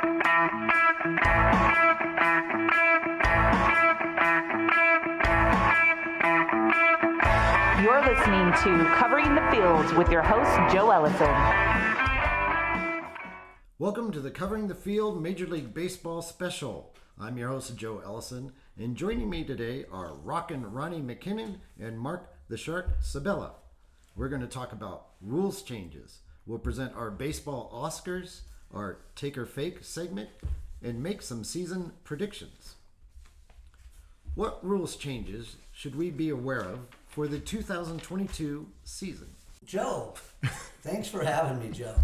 You're listening to Covering the Fields with your host, Joe Ellison. Welcome to the Covering the Field Major League Baseball special. I'm your host, Joe Ellison, and joining me today are Rockin' Ronnie McKinnon and Marc the Shark Sabella. We're going to talk about rules changes. We'll present our baseball Oscars, our Take or Fake segment, and make some season predictions. What rules changes should we be aware of for the 2022 season? Joe, thanks for having me, Joe.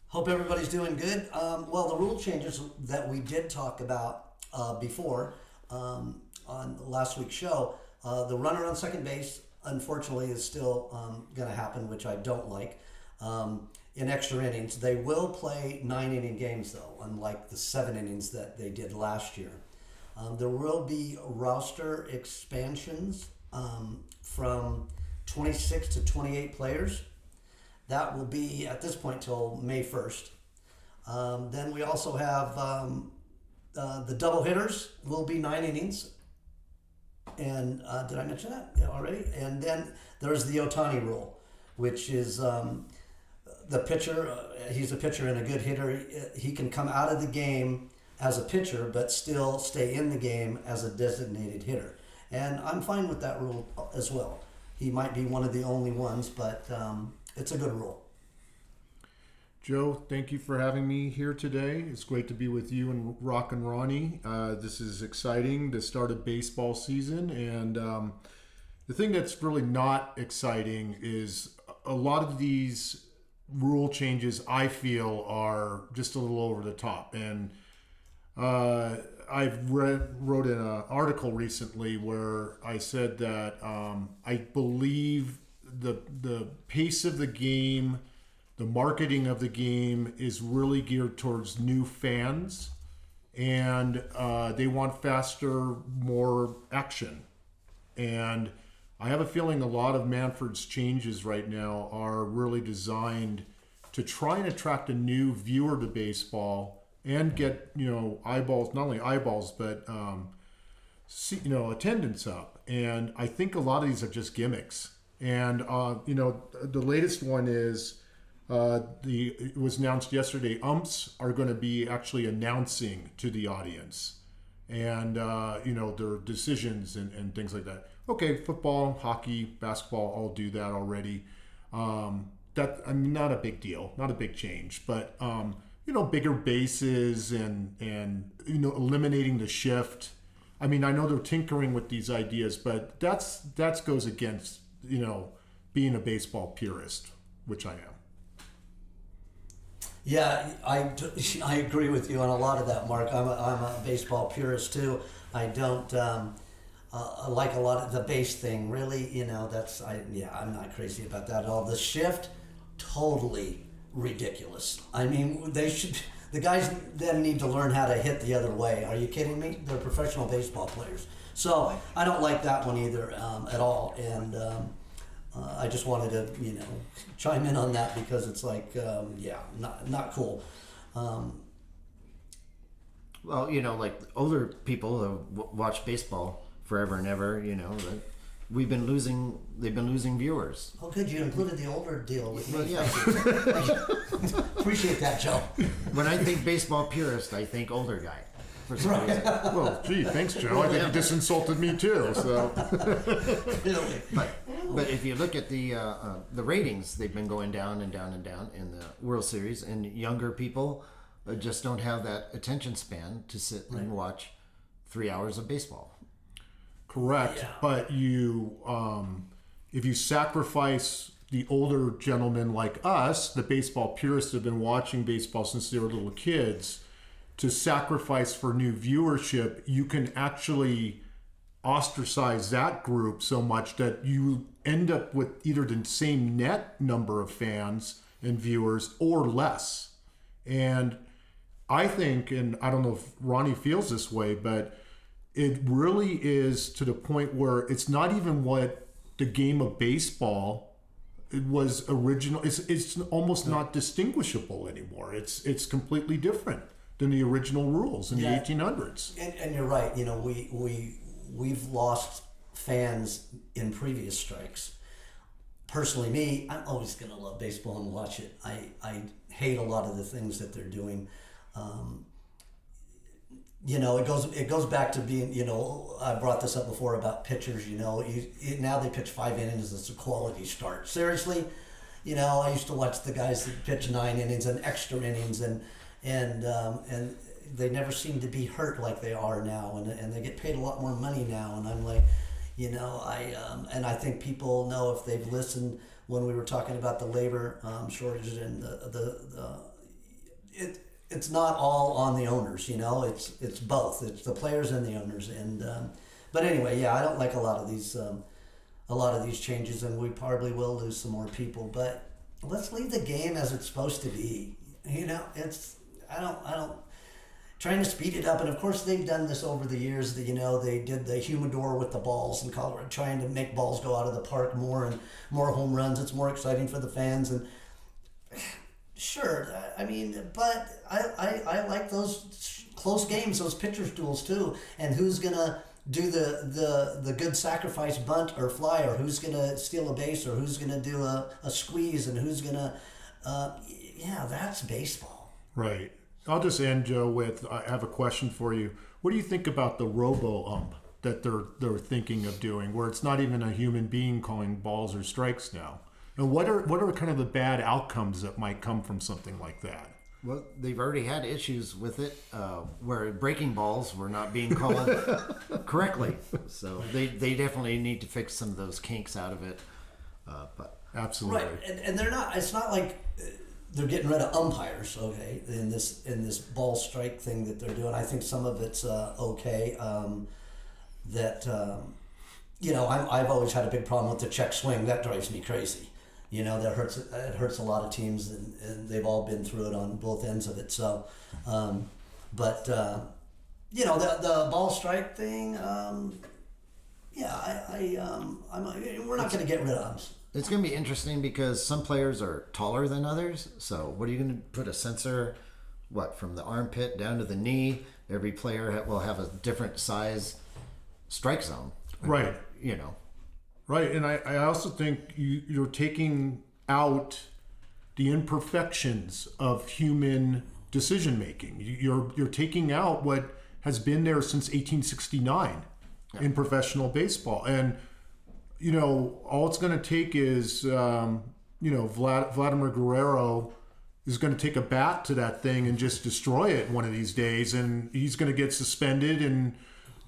Hope everybody's doing good. Well, the rule changes that we did talk about before on last week's show, the runner on second base, unfortunately, is still going to happen, which I don't like. In extra innings, they will play 9-inning games, though, unlike the 7 innings that they did last year. There will be roster expansions from 26 to 28 players. That will be, at this point, till May 1st. Then we also have the double hitters will be 9 innings. And did I mention that already? And then there's the Ohtani rule, which is the pitcher. He's a pitcher and a good hitter. He can come out of the game as a pitcher, but still stay in the game as a designated hitter. And I'm fine with that rule as well. He might be one of the only ones, but it's a good rule. Joe, thank you for having me here today. It's great to be with you and Rock and Ronnie. This is exciting to start a baseball season. And the thing that's really not exciting is a lot of these rule changes, I feel, are just a little over the top. And I've wrote an article recently where I said that I believe the pace of the game, the marketing of the game is really geared towards new fans, and they want faster, more action. And I have a feeling a lot of Manfred's changes right now are really designed to try and attract a new viewer to baseball and get, eyeballs, not only eyeballs, but, attendance up. And I think a lot of these are just gimmicks. And, the latest one is it was announced yesterday, umps are going to be actually announcing to the audience and, their decisions and things like that. Okay, football, hockey, basketball, all do that already. Not a big deal, not a big change, but, bigger bases and eliminating the shift. I mean, I know they're tinkering with these ideas, but that goes against, being a baseball purist, which I am. Yeah, I agree with you on a lot of that, Marc. I'm a baseball purist too. I don't like a lot of the base thing. Really, I'm not crazy about that at all. The shift, totally ridiculous. I mean, the guys then need to learn how to hit the other way. Are you kidding me? They're professional baseball players. So I don't like that one either at all. And I just wanted to, chime in on that because it's like, not cool. Well, like older people who watch baseball forever and ever, they've been losing viewers. Oh, good. You included the older deal with me. Well, yeah. Appreciate that, Joe. When I think baseball purist, I think older guy. For some reason. Well, gee, thanks, Joe. I think you just insulted me too. So, but if you look at the ratings, they've been going down and down and down in the World Series, and younger people just don't have that attention span to sit and watch 3 hours of baseball. Correct, yeah. But if you sacrifice the older gentlemen like us, the baseball purists have been watching baseball since they were little kids, to sacrifice for new viewership, you can actually ostracize that group so much that you end up with either the same net number of fans and viewers or less. And I think, and I don't know if Ronnie feels this way, but it really is to the point where it's not even what the game of baseball it was original. It's almost not distinguishable anymore. It's completely different. than the original rules in the 1800s. And you're right. You know, we've lost fans in previous strikes. Personally, me, I'm always going to love baseball and watch it. I hate a lot of the things that they're doing. You know, it goes back to being, you know, I brought this up before about pitchers, you know, now they pitch 5 innings, it's a quality start. Seriously, you know, I used to watch the guys that pitch 9 innings and extra innings and they never seem to be hurt like they are now, and they get paid a lot more money now, and I'm like, you know, I think people know, if they've listened when we were talking about the labor shortages and it's not all on the owners, you know. It's both. It's the players and the owners. And but anyway, yeah, I don't like a lot of these changes, and we probably will lose some more people. But let's leave the game as it's supposed to be. You know, I don't trying to speed it up. And of course, they've done this over the years. That, you know, they did the humidor with the balls in Colorado, trying to make balls go out of the park more and more home runs. It's more exciting for the fans and. Sure, I mean, but I like those close games, those pitchers' duels too, and who's gonna do the good sacrifice bunt or fly, or who's gonna steal a base, or who's gonna do a squeeze, and who's gonna, that's baseball. Right. I'll just end, Joe, with I have a question for you. What do you think about the Robo Ump that they're thinking of doing, where it's not even a human being calling balls or strikes now? And what are kind of the bad outcomes that might come from something like that? Well, they've already had issues with it where breaking balls were not being called correctly. So they definitely need to fix some of those kinks out of it. But absolutely. Right, and they're not. It's not like they're getting rid of umpires. Okay, in this ball strike thing that they're doing, I think some of it's okay. You know, I've always had a big problem with the check swing. That drives me crazy. You know, it hurts a lot of teams, and they've all been through it on both ends of it. So, you know, the ball strike thing, we're not going to get rid of them. It's going to be interesting because some players are taller than others. So what are you going to put a sensor, from the armpit down to the knee? Every player will have a different size strike zone. Right. You know. Right, and I also think you're taking out the imperfections of human decision making. You're taking out what has been there since 1869 in professional baseball, and you know, all it's going to take is Vladimir Guerrero is going to take a bat to that thing and just destroy it one of these days, and he's going to get suspended and.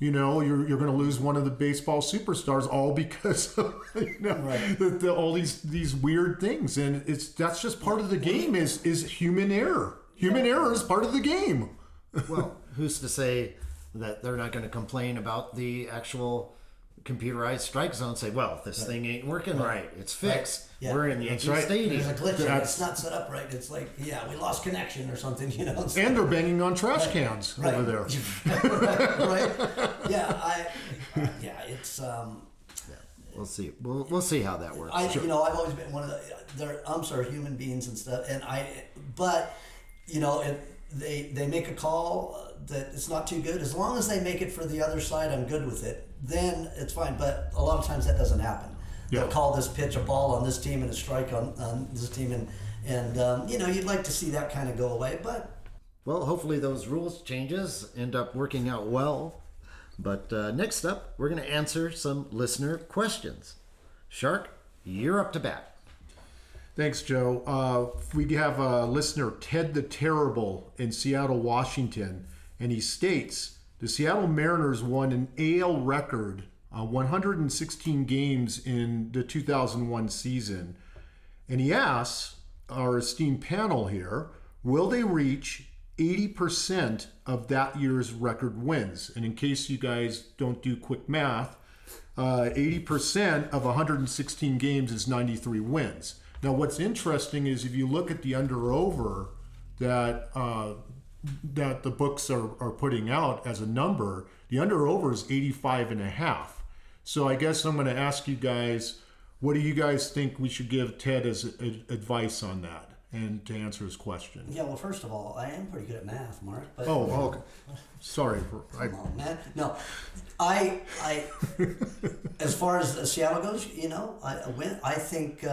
You know, you're going to lose one of the baseball superstars, all because of, right. All these weird things, and that's just part of the game. Is human error? Human error is part of the game. Well, who's to say that they're not going to complain about the actual computerized strike zone? Say, well, this thing ain't working right. It's fixed. Right. Yeah. We're in the Yankee Stadium. There's a glitch. It's not set up right. It's like, we lost connection or something. You know. And they're banging on trash cans over there. right. Yeah. It's. We'll see. We'll see how that works. I've always been one of their umps are human beings and stuff, but you know, if they make a call that it's not too good, as long as they make it for the other side, I'm good with it. Then it's fine. But a lot of times that doesn't happen. They'll call this pitch a ball on this team and a strike on this team, and you'd like to see that kind of go away. But well, hopefully those rules changes end up working out well. But next up, we're going to answer some listener questions. Shark, you're up to bat. Thanks, Joe. We have a listener, Ted the Terrible, in Seattle, Washington, and he states, the Seattle Mariners won an AL record 116 games in the 2001 season. And he asks our esteemed panel here, will they reach 80% of that year's record wins? And in case you guys don't do quick math, 80% of 116 games is 93 wins. Now, what's interesting is if you look at the under-over that the books are putting out as a number, the under-over is 85.5. So I guess I'm going to ask you guys, what do you guys think we should give Ted as advice on that? and to answer his question. Yeah, well, first of all, I am pretty good at math, Mark. But, Okay. Sorry. Come on, man. No, I as far as Seattle goes, I think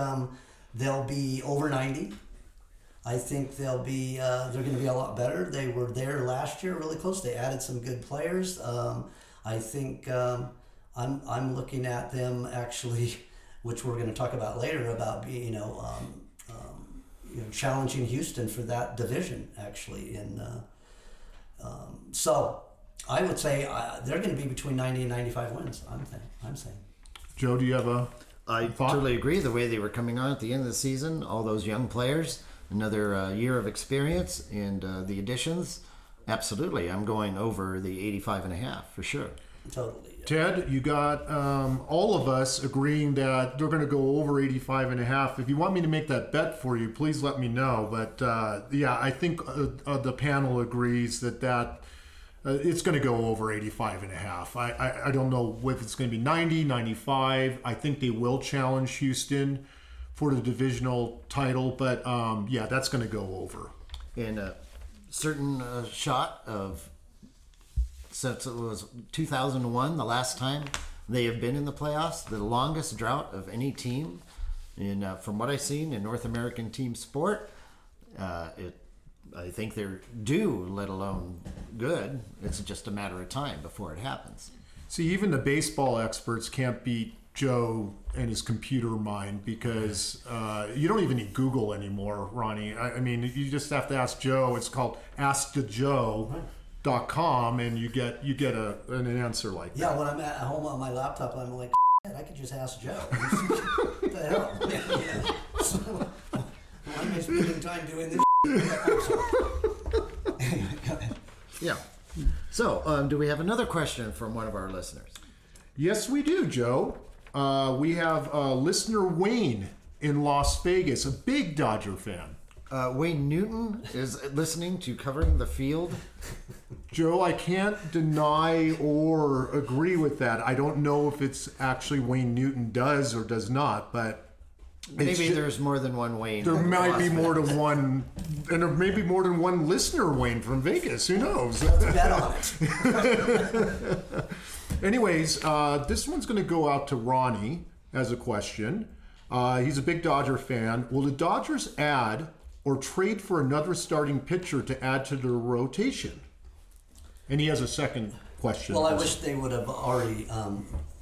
they'll be over 90. I think they're going to be a lot better. They were there last year, really close. They added some good players. I think I'm looking at them actually, which we're going to talk about later, about being challenging Houston for that division actually. And so I would say they're going to be between 90 and 95 wins. I'm saying. Joe, do you have a I thought? Totally agree. The way they were coming on at the end of the season, all those young players, another year of experience, and the additions. Absolutely, I'm going over the 85.5 for sure. Totally. Ted, you got all of us agreeing that they're going to go over 85.5. If you want me to make that bet for you, please let me know. But I think the panel agrees that it's going to go over 85.5. I don't know if it's going to be 90, 95. I think they will challenge Houston for the divisional title, but that's going to go over. And a certain shot of, since it was 2001, the last time they have been in the playoffs, the longest drought of any team. And from what I've seen in North American team sport, I think they're due, let alone good. It's just a matter of time before it happens. See, even the baseball experts can't beat Joe and his computer mind, because you don't even need Google anymore, Ronnie. I mean, you just have to ask Joe. It's called AskTheJoe.com, and you get an answer like that. Yeah, when I'm at home on my laptop, I'm like, I could just ask Joe. What the hell? So, why am I spending time doing this? Anyway, go ahead. Yeah. So, do we have another question from one of our listeners? Yes, we do, Joe. We have listener Wayne in Las Vegas, a big Dodger fan. Wayne Newton is listening to Covering the Field. Joe, I can't deny or agree with that. I don't know if it's actually Wayne Newton does or does not, but maybe there's more than one Wayne. There might be more than one, and there may be more than one listener Wayne from Vegas. Who knows? Let's bet on it. Anyways, this one's going to go out to Ronnie as a question. He's a big Dodger fan. Will the Dodgers add or trade for another starting pitcher to add to their rotation? And he has a second question. Well, I wish they would have already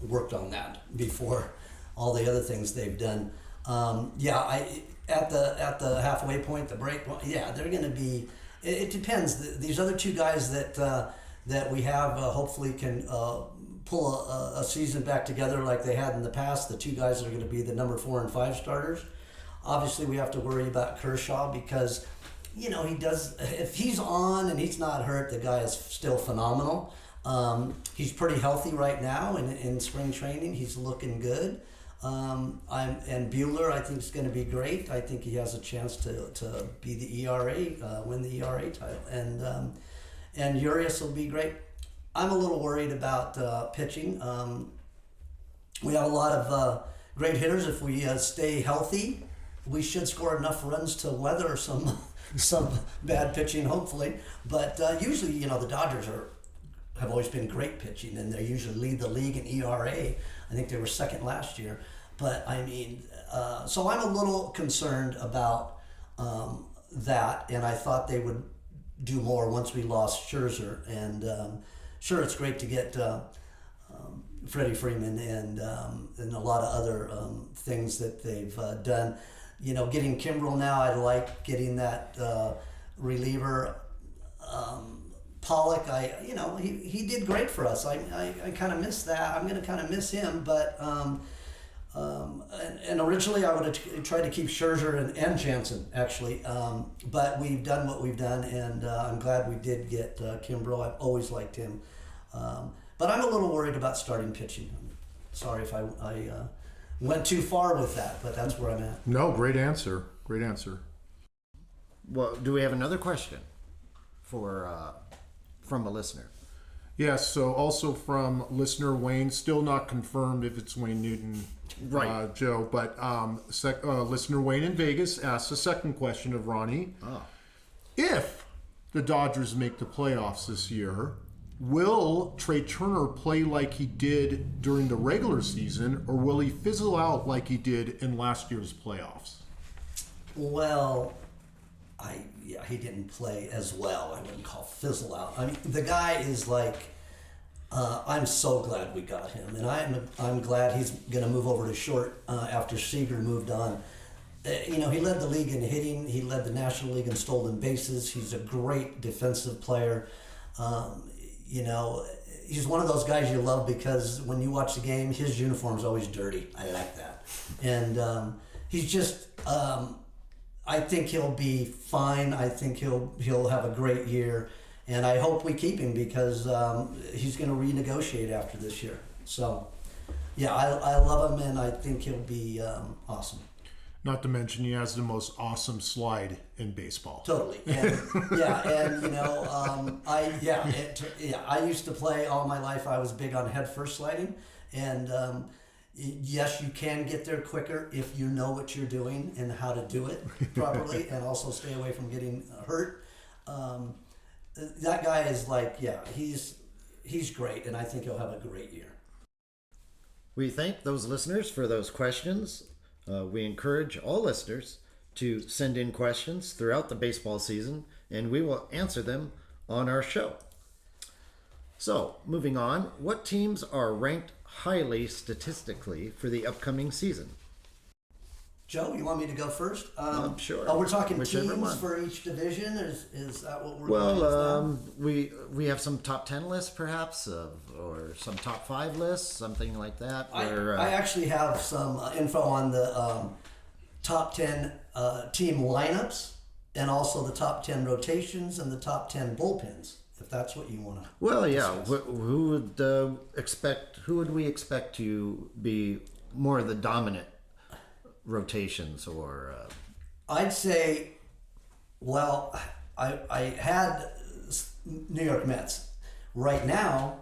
worked on that before all the other things they've done. At the halfway point, the break. They're going to be. It depends. These other two guys that we have hopefully can pull a season back together like they had in the past. The two guys that are going to be the number 4 and 5 starters. Obviously, we have to worry about Kershaw because, he does. If he's on and he's not hurt, the guy is still phenomenal. He's pretty healthy right now in spring training. He's looking good. And Buehler, I think, is going to be great. I think he has a chance to be the ERA, win the ERA title, and Urias will be great. I'm a little worried about pitching. We have a lot of great hitters. If we stay healthy, we should score enough runs to weather some bad pitching, hopefully. But usually, the Dodgers have always been great pitching, and they usually lead the league in ERA. I think they were second last year. But, so I'm a little concerned about that, and I thought they would do more once we lost Scherzer. And sure, it's great to get Freddie Freeman and a lot of other things that they've done. Getting Kimbrel now, I like getting that reliever. Pollock, he did great for us. I kind of miss that. I'm going to kind of miss him, but and originally I would have tried to keep Scherzer and Jansen actually, but we've done what we've done, and I'm glad we did get Kimbrel. I've always liked him, but I'm a little worried about starting pitching. Sorry if I went too far with that, but that's where I'm at. No, great answer. Great answer. Well, do we have another question from a listener? Yes, so also from listener Wayne, still not confirmed if it's Wayne Newton, Right. Joe, but listener Wayne in Vegas asked the second question of Ronnie. If the Dodgers make the playoffs this year, will Trey Turner play like he did during the regular season, or will he fizzle out like he did in last year's playoffs? Well, he didn't play as well. I wouldn't call fizzle out. I mean, the guy is like, I'm so glad we got him, and I'm glad he's going to move over to short after Seager moved on. He led the league in hitting. He led the National League in stolen bases. He's a great defensive player. He's one of those guys you love because when you watch the game, his uniform's always dirty. I like that, and he's just. I think he'll be fine. I think he'll have a great year, and I hope we keep him because he's going to renegotiate after this year. So, yeah, I love him, and I think he'll be awesome. Not to mention he has the most awesome slide in baseball. Totally, and I used to play all my life. I was big on head first sliding, and yes, you can get there quicker if you know what you're doing and how to do it properly, and also stay away from getting hurt. That guy is like, he's great, and I think he'll have a great year. We thank those listeners for those questions. We encourage all listeners to send in questions throughout the baseball season, and we will answer them on our show. So, moving on, what teams are ranked highly statistically for the upcoming season? Joe, you want me to go first? Sure. Oh, we're talking Whichever teams one. for each division? Is that what we're Well, we have some top 10 lists perhaps, or some top 5 lists, something like that. I actually have some info on the top 10 team lineups, and also the top 10 rotations and the top 10 bullpens, if that's what you want to. Well, yeah. Who would we expect to be more of the dominant rotations, or? I'd say, well, I had New York Mets. Right now,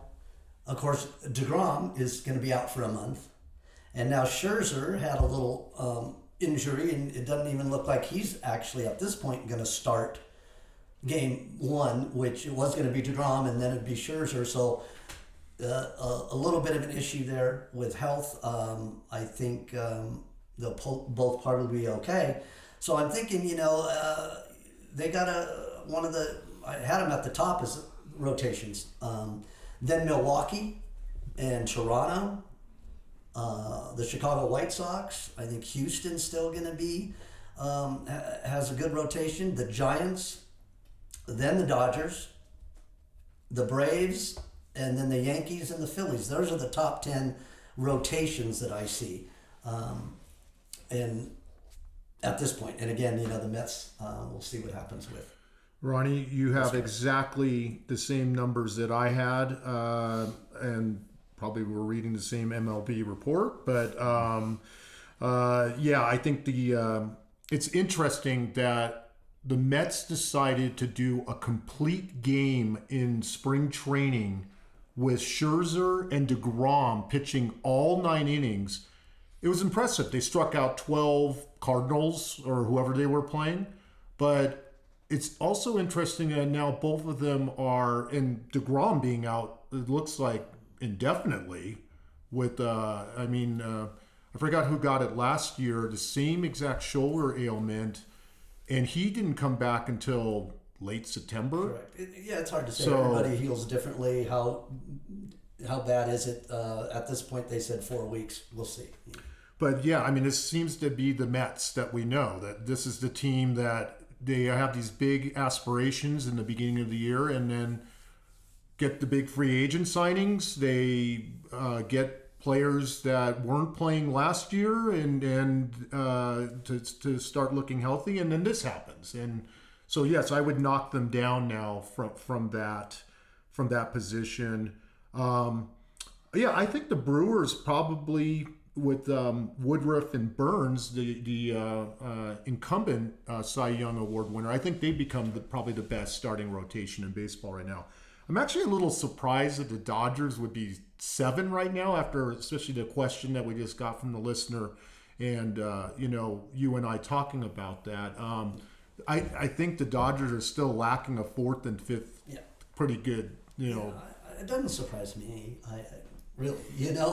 of course, DeGrom is going to be out for a month, and now Scherzer had a little injury, and it doesn't even look like he's actually at this point going to start game 1, which it was going to be DeGrom, and then it'd be Scherzer. So a little bit of an issue there with health. I think they'll both probably be okay. So I'm thinking, they got I had them at the top as rotations. Then Milwaukee and Toronto, the Chicago White Sox. I think Houston's still going to be, has a good rotation. The Giants, then the Dodgers, the Braves, and then the Yankees and the Phillies. Those are the top 10 rotations that I see. And at this point, and again, the Mets, we'll see what happens with. Ronnie, you have exactly the same numbers that I had, and probably we're reading the same MLB report. But I think it's interesting that the Mets decided to do a complete game in spring training with Scherzer and DeGrom pitching all 9 innings. It was impressive. They struck out 12 Cardinals or whoever they were playing. But it's also interesting that now both of them are, and DeGrom being out, it looks like indefinitely with, I forgot who got it last year, the same exact shoulder ailment, and he didn't come back until late September. Correct. It's hard to say. Everybody heals differently. How bad is it? At this point, they said 4 weeks. We'll see. But this seems to be the Mets that we know, that this is the team that they have these big aspirations in the beginning of the year, and then get the big free agent signings. They get players that weren't playing last year and to start looking healthy, and then this happens. And so yes, I would knock them down now from that position. I think the Brewers probably, with Woodruff and Burns, the incumbent Cy Young Award winner, I think they become probably the best starting rotation in baseball right now. I'm actually a little surprised that the Dodgers would be 7 right now, after especially the question that we just got from the listener, and you and I talking about that. I think the Dodgers are still lacking a 4th and 5th pretty good. It doesn't surprise me. I really,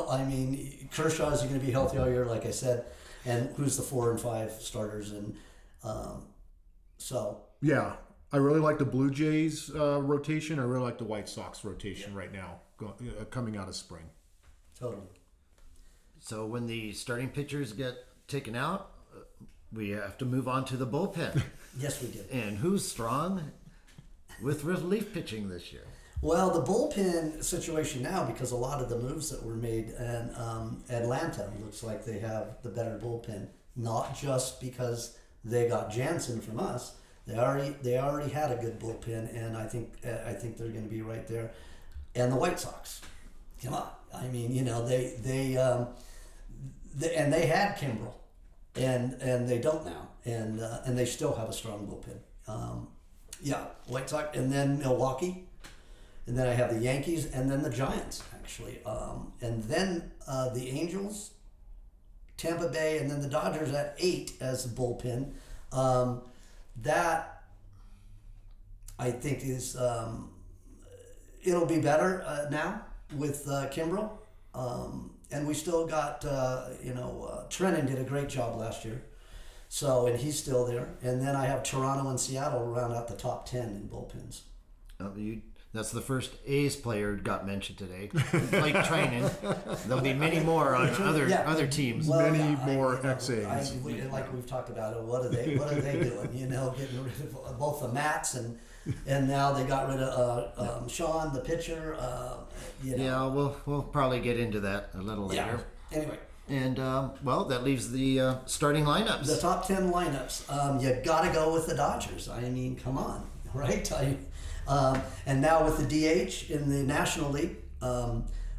I mean, Kershaw is going to be healthy all year, like I said, and who's the 4 and 5 starters, and so. Yeah, I really like the Blue Jays rotation. I really like the White Sox rotation right now, coming out of spring. Totally. So when the starting pitchers get taken out, we have to move on to the bullpen. Yes, we do. And who's strong with relief pitching this year? Well, the bullpen situation now, because a lot of the moves that were made in Atlanta looks like they have the better bullpen. Not just because they got Jansen from us. They already had a good bullpen, and I think they're going to be right there. And the White Sox, come on! I mean, they had Kimbrel, and they don't now, and they still have a strong bullpen. White Sox, and then Milwaukee. And then I have the Yankees, and then the Giants, actually. And then the Angels, Tampa Bay, and then the Dodgers at 8 as the bullpen. That, I think, is it'll be better now with Kimbrel. And we still got, Trennan did a great job last year. So, and he's still there. And then I have Toronto and Seattle round out the top 10 in bullpens. That's the first A's player got mentioned today. Like training, there'll be many more on other teams. Well, many more ex-A's. Like we've talked about it. What are they doing? Getting rid of both the Mats and now they got rid of Sean, the pitcher. Yeah, we'll probably get into that a little later. Anyway. And that leaves the starting lineups. The top 10 lineups. You got to go with the Dodgers. I mean, come on, right? And now with the DH in the National League,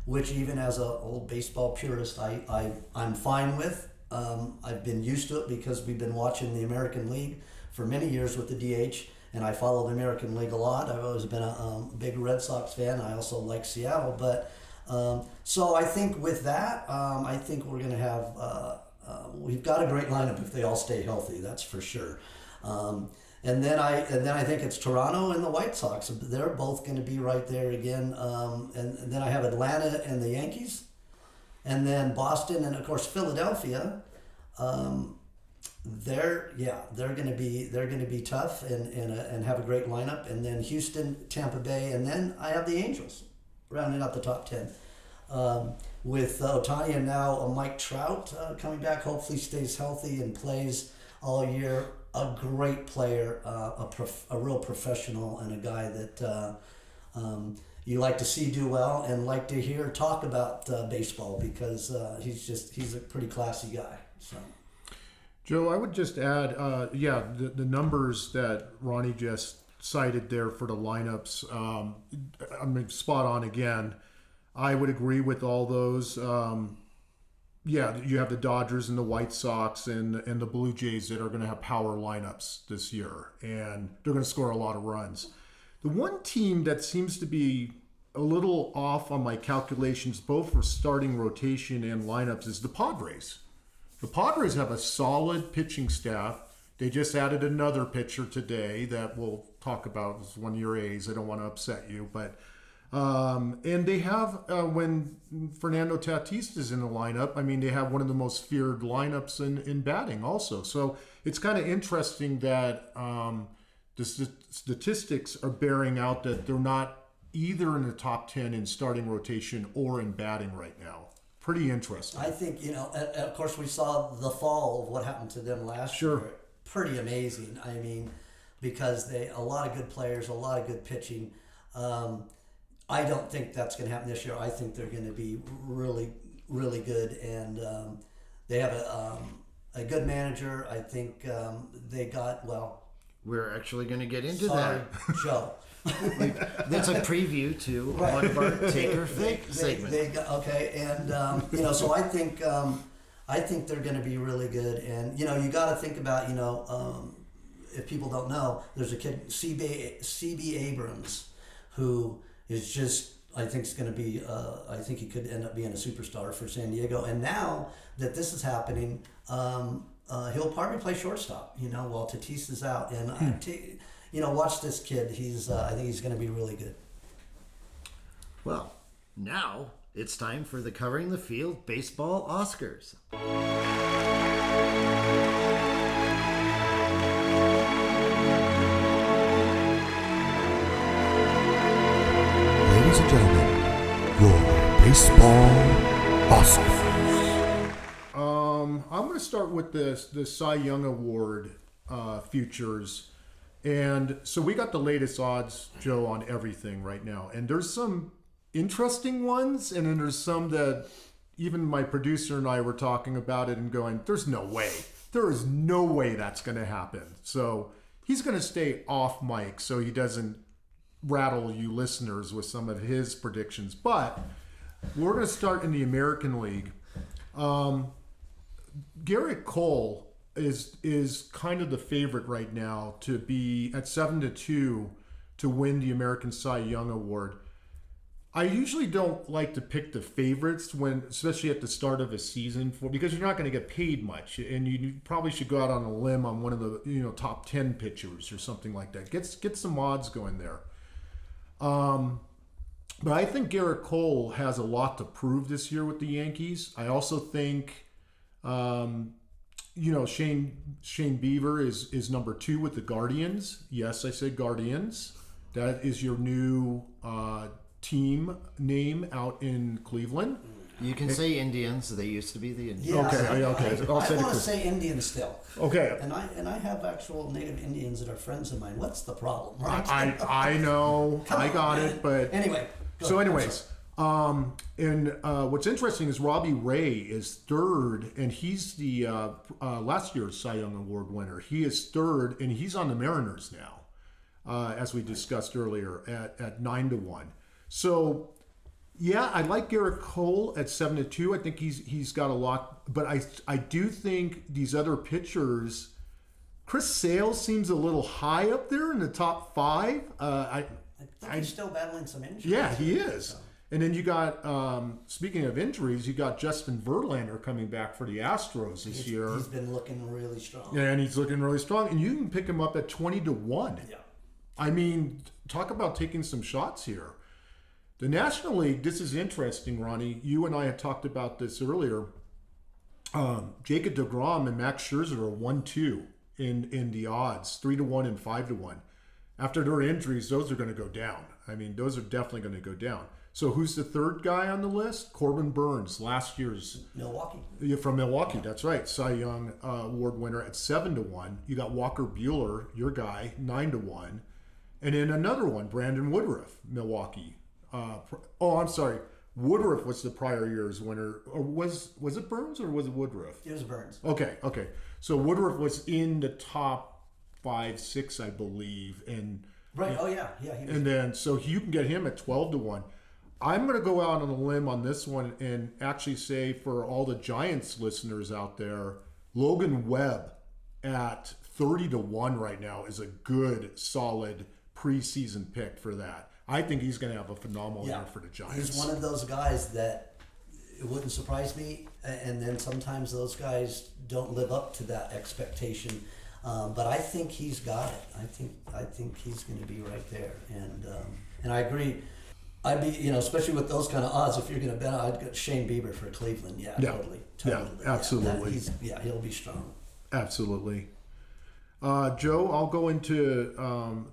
which even as an old baseball purist, I'm fine with. I've been used to it because we've been watching the American League for many years with the DH, and I follow the American League a lot. I've always been a big Red Sox fan. I also like Seattle, but so I think with that, I think we're going to have we've got a great lineup if they all stay healthy. That's for sure. And then I think it's Toronto and the White Sox. They're both going to be right there again. And then I have Atlanta and the Yankees, and then Boston and of course Philadelphia. They're going to be tough and have a great lineup. And then Houston, Tampa Bay, and then I have the Angels rounding out the top 10. With Ohtani and now Mike Trout coming back. Hopefully stays healthy and plays all year. A great player, a real professional, and a guy that you like to see do well and like to hear talk about baseball because he's a pretty classy guy. So, Joe, I would just add, the numbers that Ronnie just cited there for the lineups, spot on again. I would agree with all those. You have the Dodgers and the White Sox and the Blue Jays that are going to have power lineups this year, and they're going to score a lot of runs. The one team that seems to be a little off on my calculations, both for starting rotation and lineups, is the Padres. The Padres have a solid pitching staff. They just added another pitcher today that we'll talk about. It's one of your A's. I don't want to upset you, but and they have, when Fernando Tatis is in the lineup, they have one of the most feared lineups in batting also. So it's kind of interesting that the statistics are bearing out that they're not either in the top 10 in starting rotation or in batting right now. Pretty interesting. I think, of course we saw the fall of what happened to them last year. Pretty amazing. Because a lot of good players, a lot of good pitching. I don't think that's going to happen this year. I think they're going to be really, really good, and they have a good manager. I think they got We're actually going to get into that. Joe. That's a preview to one of our take or fake segments. So I think they're going to be really good, and you got to think about if people don't know, there's a kid CB Abrams who is just, I think it's going to be, I think he could end up being a superstar for San Diego. And now that this is happening, he'll probably play shortstop, while Tatis is out. And, watch this kid. I think he's going to be really good. Well, now it's time for the Covering the Field Baseball Oscars. Ladies and gentlemen, your baseball Oscars. I'm going to start with the Cy Young Award futures. And so we got the latest odds, Joe, on everything right now. And there's some interesting ones, and then there's some that even my producer and I were talking about it and going, there's no way. There is no way that's going to happen. So he's going to stay off mic so he doesn't rattle you listeners with some of his predictions. But we're going to start in the American League. Garrett Cole is kind of the favorite right now to be at 7-2 to win the American Cy Young Award. I usually don't like to pick the favorites especially at the start of a season, because you're not going to get paid much, and you probably should go out on a limb on one of the top 10 pitchers or something like that. Get some odds going there. But I think Garrett Cole has a lot to prove this year with the Yankees. I also think Shane Beaver is number 2 with the Guardians. Yes, I said Guardians. That is your new team name out in Cleveland. You can say Indians. They used to be the Indians. Yeah, Okay. I want to say Indians still. Okay. And I have actual native Indians that are friends of mine. What's the problem, right? I know. I got it. But anyway. What's interesting is Robbie Ray is third, and he's the last year's Cy Young Award winner. He is third, and he's on the Mariners now, as we discussed earlier, at 9-1. So, yeah, I like Garrett Cole at 7-2. I think he's got a lot, but I do think these other pitchers, Chris Sale seems a little high up there in the top 5. I think he's still battling some injuries. Yeah, he is. So. And then you got, speaking of injuries, you got Justin Verlander coming back for the Astros this year. He's been looking really strong. Yeah, and he's looking really strong. And you can pick him up at 20-1. Yeah. I mean, talk about taking some shots here. The National League, this is interesting, Ronnie. You and I had talked about this earlier. Jacob deGrom and Max Scherzer are 1-2 in the odds, 3-1 and 5-1. After their injuries, those are going to go down. I mean, those are definitely going to go down. So who's the third guy on the list? Corbin Burns, last year's Milwaukee. From Milwaukee, that's right. Cy Young Award winner at 7-1. You got Walker Buehler, your guy, 9-1, and then another one, Brandon Woodruff, Milwaukee. I'm sorry, Woodruff was the prior year's winner. Or was it Burns or was it Woodruff? It was Burns. Okay. So Woodruff was in the top 5-6, I believe, and right. Oh yeah. He was. And then so you can get him at 12-1. I'm going to go out on a limb on this one and actually say, for all the Giants listeners out there, Logan Webb at 30-1 right now is a good, solid preseason pick for that. I think he's going to have a phenomenal year for the Giants. He's one of those guys that it wouldn't surprise me, and then sometimes those guys don't live up to that expectation. But I think he's got it. I think he's going to be right there, and I agree. I'd be, especially with those kind of odds, if you're going to bet, I'd get Shane Bieber for Cleveland. Yeah, totally. Yeah, absolutely. He'll be strong. Absolutely. Joe, I'll go into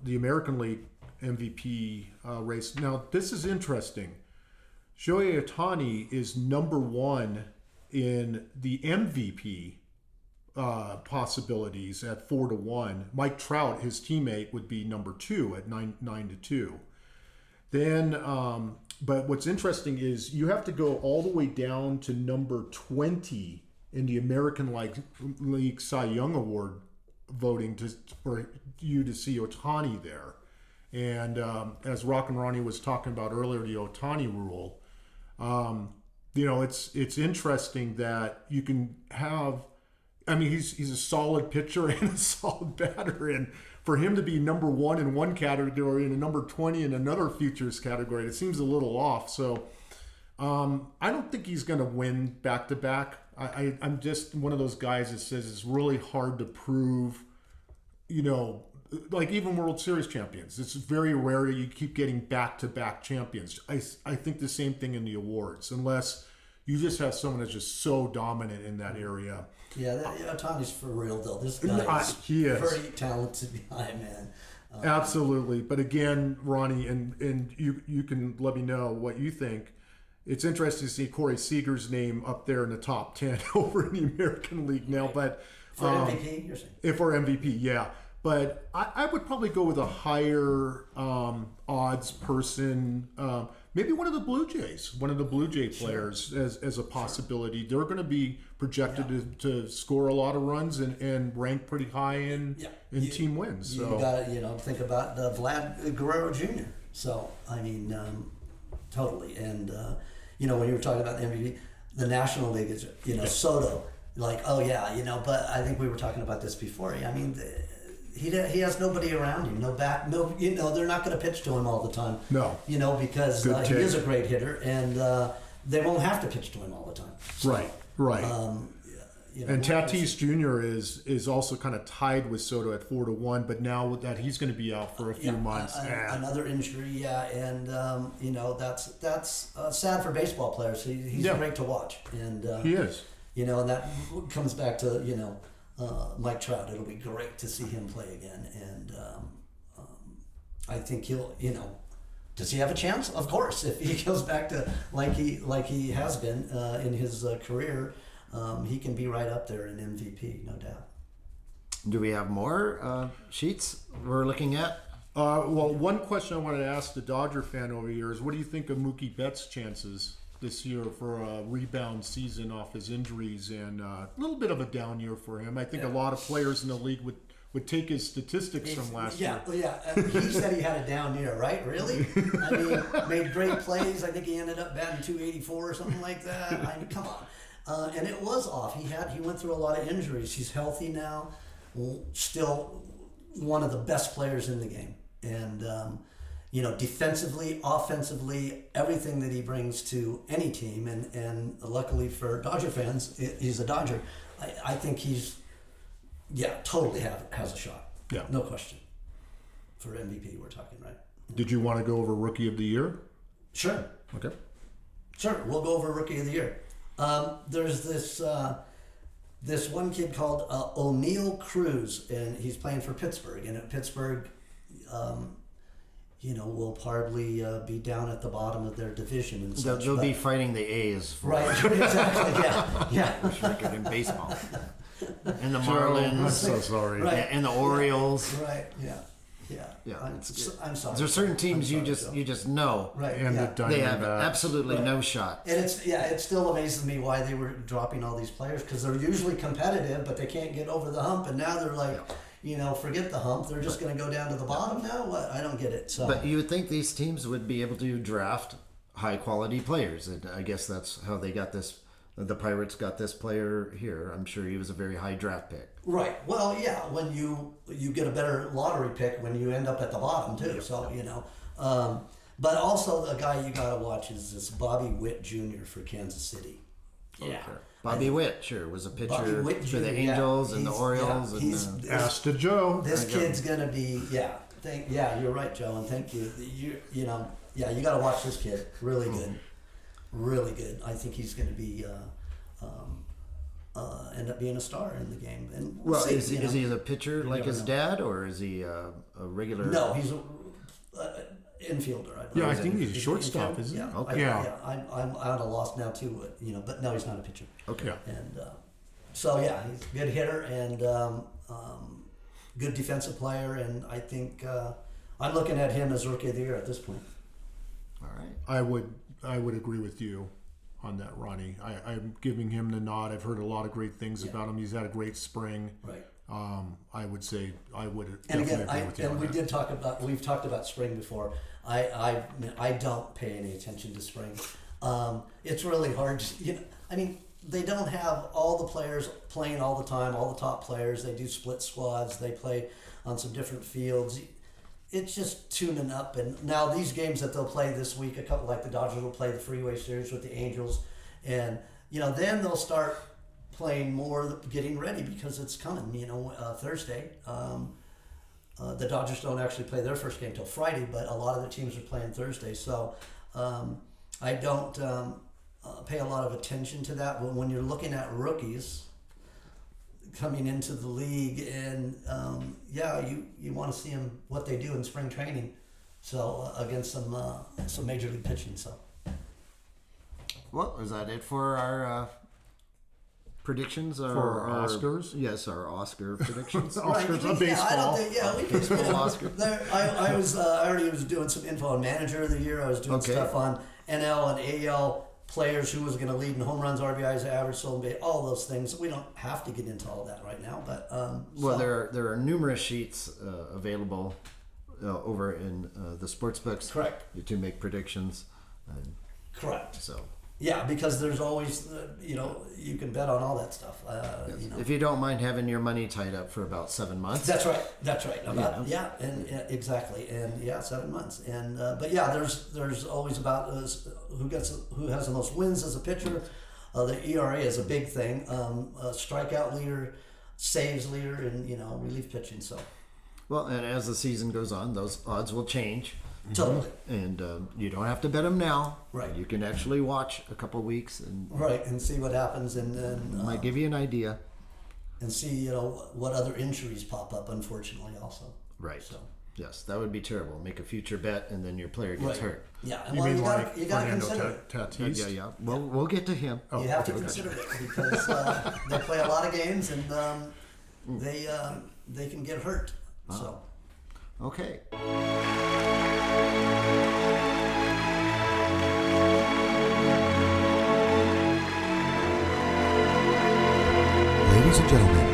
the American League MVP race. Now, this is interesting. Shohei Ohtani is number 1 in the MVP possibilities at 4-1. Mike Trout, his teammate, would be number 2 at 9-2. Then, but what's interesting is you have to go all the way down to number 20 in the American League Cy Young Award voting for you to see Ohtani there. And as Rock and Ronnie was talking about earlier, the Ohtani rule, it's interesting that you can have. I mean, he's a solid pitcher and a solid batter, and for him to be number 1 in one category and a number 20 in another futures category, it seems a little off. So I don't think he's going to win back-to-back. I'm just one of those guys that says it's really hard to prove, like even World Series champions. It's very rare that you keep getting back-to-back champions. I think the same thing in the awards, unless you just have someone that's just so dominant in that area. Yeah, Tony's for real, though. This guy is very talented behind, man. Absolutely. But again, Ronnie, and you can let me know what you think. It's interesting to see Corey Seager's name up there in the top 10 over in the American League now. But for MVP, you're saying? If for MVP, yeah. But I would probably go with a higher odds person. Maybe one of the Blue Jays, one of the Blue Jay players as a possibility. They're going to be projected to score a lot of runs and rank pretty high in team wins. So. You got to think about Vlad Guerrero Jr. So, I mean, totally. And, when you were talking about the MVP, the National League is, Soto. Like, oh, yeah, but I think we were talking about this before. I mean, he has nobody around him, no back, no, they're not going to pitch to him all the time. No. Because he is a great hitter, and they won't have to pitch to him all the time. So, right. And Tatis Jr. is also kind of tied with Soto at 4-1, but now that he's going to be out for a few months. Another injury, and that's sad for baseball players. He's great to watch, and he is. And that comes back to Mike Trout. It'll be great to see him play again, and I think he'll. Does he have a chance? Of course, if he goes back to like he has been in his career. He can be right up there in MVP, no doubt. Do we have more sheets we're looking at? Well, one question I wanted to ask the Dodger fan over here is, what do you think of Mookie Betts' chances this year for a rebound season off his injuries and a little bit of a down year for him? I think a lot of players in the league would take his statistics from last year. Yeah. He said he had a down year, right? Really? I mean, made great plays. I think he ended up batting 284 or something like that. I mean, come on. And it was off. He went through a lot of injuries. He's healthy now. Still one of the best players in the game. And, defensively, offensively, everything that he brings to any team. And luckily for Dodger fans, he's a Dodger. I think he's, totally has a shot. Yeah. No question. For MVP, we're talking, right? Did you want to go over Rookie of the Year? Sure. Okay. Sure. We'll go over Rookie of the Year. There's this one kid called O'Neal Cruz, and he's playing for Pittsburgh. And at Pittsburgh, will probably be down at the bottom of their division and such. They'll be fighting the A's. Right, exactly, yeah. Which record in baseball. And the Marlins. I'm so sorry. Right. And the Orioles. Right, yeah. I'm sorry. There's certain teams you just know. Right. And the They have Diamondbacks. absolutely no shot. And it still amazes me why they were dropping all these players, because they're usually competitive, but they can't get over the hump, and now they're like, forget the hump. They're just going to go down to the bottom now. What? I don't get it. So. But you would think these teams would be able to draft high quality players, and I guess that's how they got this. The Pirates got this player here. I'm sure he was a very high draft pick. Right. Well, yeah. When you get a better lottery pick when you end up at the bottom too. So but also the guy you gotta watch is this Bobby Witt Jr. for Kansas City. Yeah. Okay. Bobby Witt, sure, was a pitcher for Jr., the Angels and the Orioles. Ask to Joe. This kid's gonna be you're right, Joe, and thank you. You gotta watch this kid. Really good. Really good. I think he's going to be end up being a star in the game. And is he the pitcher like his dad, or is he a regular? No, he's an infielder. I think he's a shortstop, isn't he? Yeah. Okay. I'm at a loss now too. But no, he's not a pitcher. Okay. And he's a good hitter and good defensive player, and I think I'm looking at him as Rookie of the Year at this point. All right. I would agree with you on that, Ronnie. I'm giving him the nod. I've heard a lot of great things about him. He's had a great spring. Right. I would say I would And definitely again, agree with you on that. we've talked about spring before. I don't pay any attention to spring. It's really hard. They don't have all the players playing all the time, all the top players. They do split squads. They play on some different fields. It's just tuning up. And now these games that they'll play this week, a couple like the Dodgers will play the Freeway Series with the Angels, and then they'll start playing more, getting ready because it's coming. Thursday. The Dodgers don't actually play their first game till Friday, but a lot of the teams are playing Thursday. So I don't pay a lot of attention to that. But when you're looking at rookies coming into the league, and you want to see them what they do in spring training. So against some major league pitching. So. Well, is that it for our predictions? For our Oscars? Yes, our Oscar predictions. Oscars on baseball. We can spin Oscar. I already was doing some info on Manager of the Year. I was doing stuff on NL and AL players, who was going to lead in home runs, RBIs, average, stolen base, all those things. We don't have to get into all that right now, but there are numerous sheets available over in the sports books. Correct. To make predictions. Correct. So. Yeah, because there's always, you can bet on all that stuff. If you don't mind having your money tied up for about 7 months. That's right. Exactly. And 7 months. And there's always about who has the most wins as a pitcher. The ERA is a big thing. Strikeout leader, saves leader, and relief pitching. So. Well, and as the season goes on, those odds will change. Totally. And you don't have to bet them now. Right. You can actually watch a couple weeks and see what happens, and then might give you an idea. And see what other injuries pop up. Unfortunately, also. Right. So. Yes, that would be terrible. Make a future bet, and then your player gets hurt. Yeah. You mean like you gotta Fernando consider it. Tatis? Yeah. Well, we'll get to him. You have to consider it because they play a lot of games, and they can get hurt. So. Okay. Ladies and gentlemen,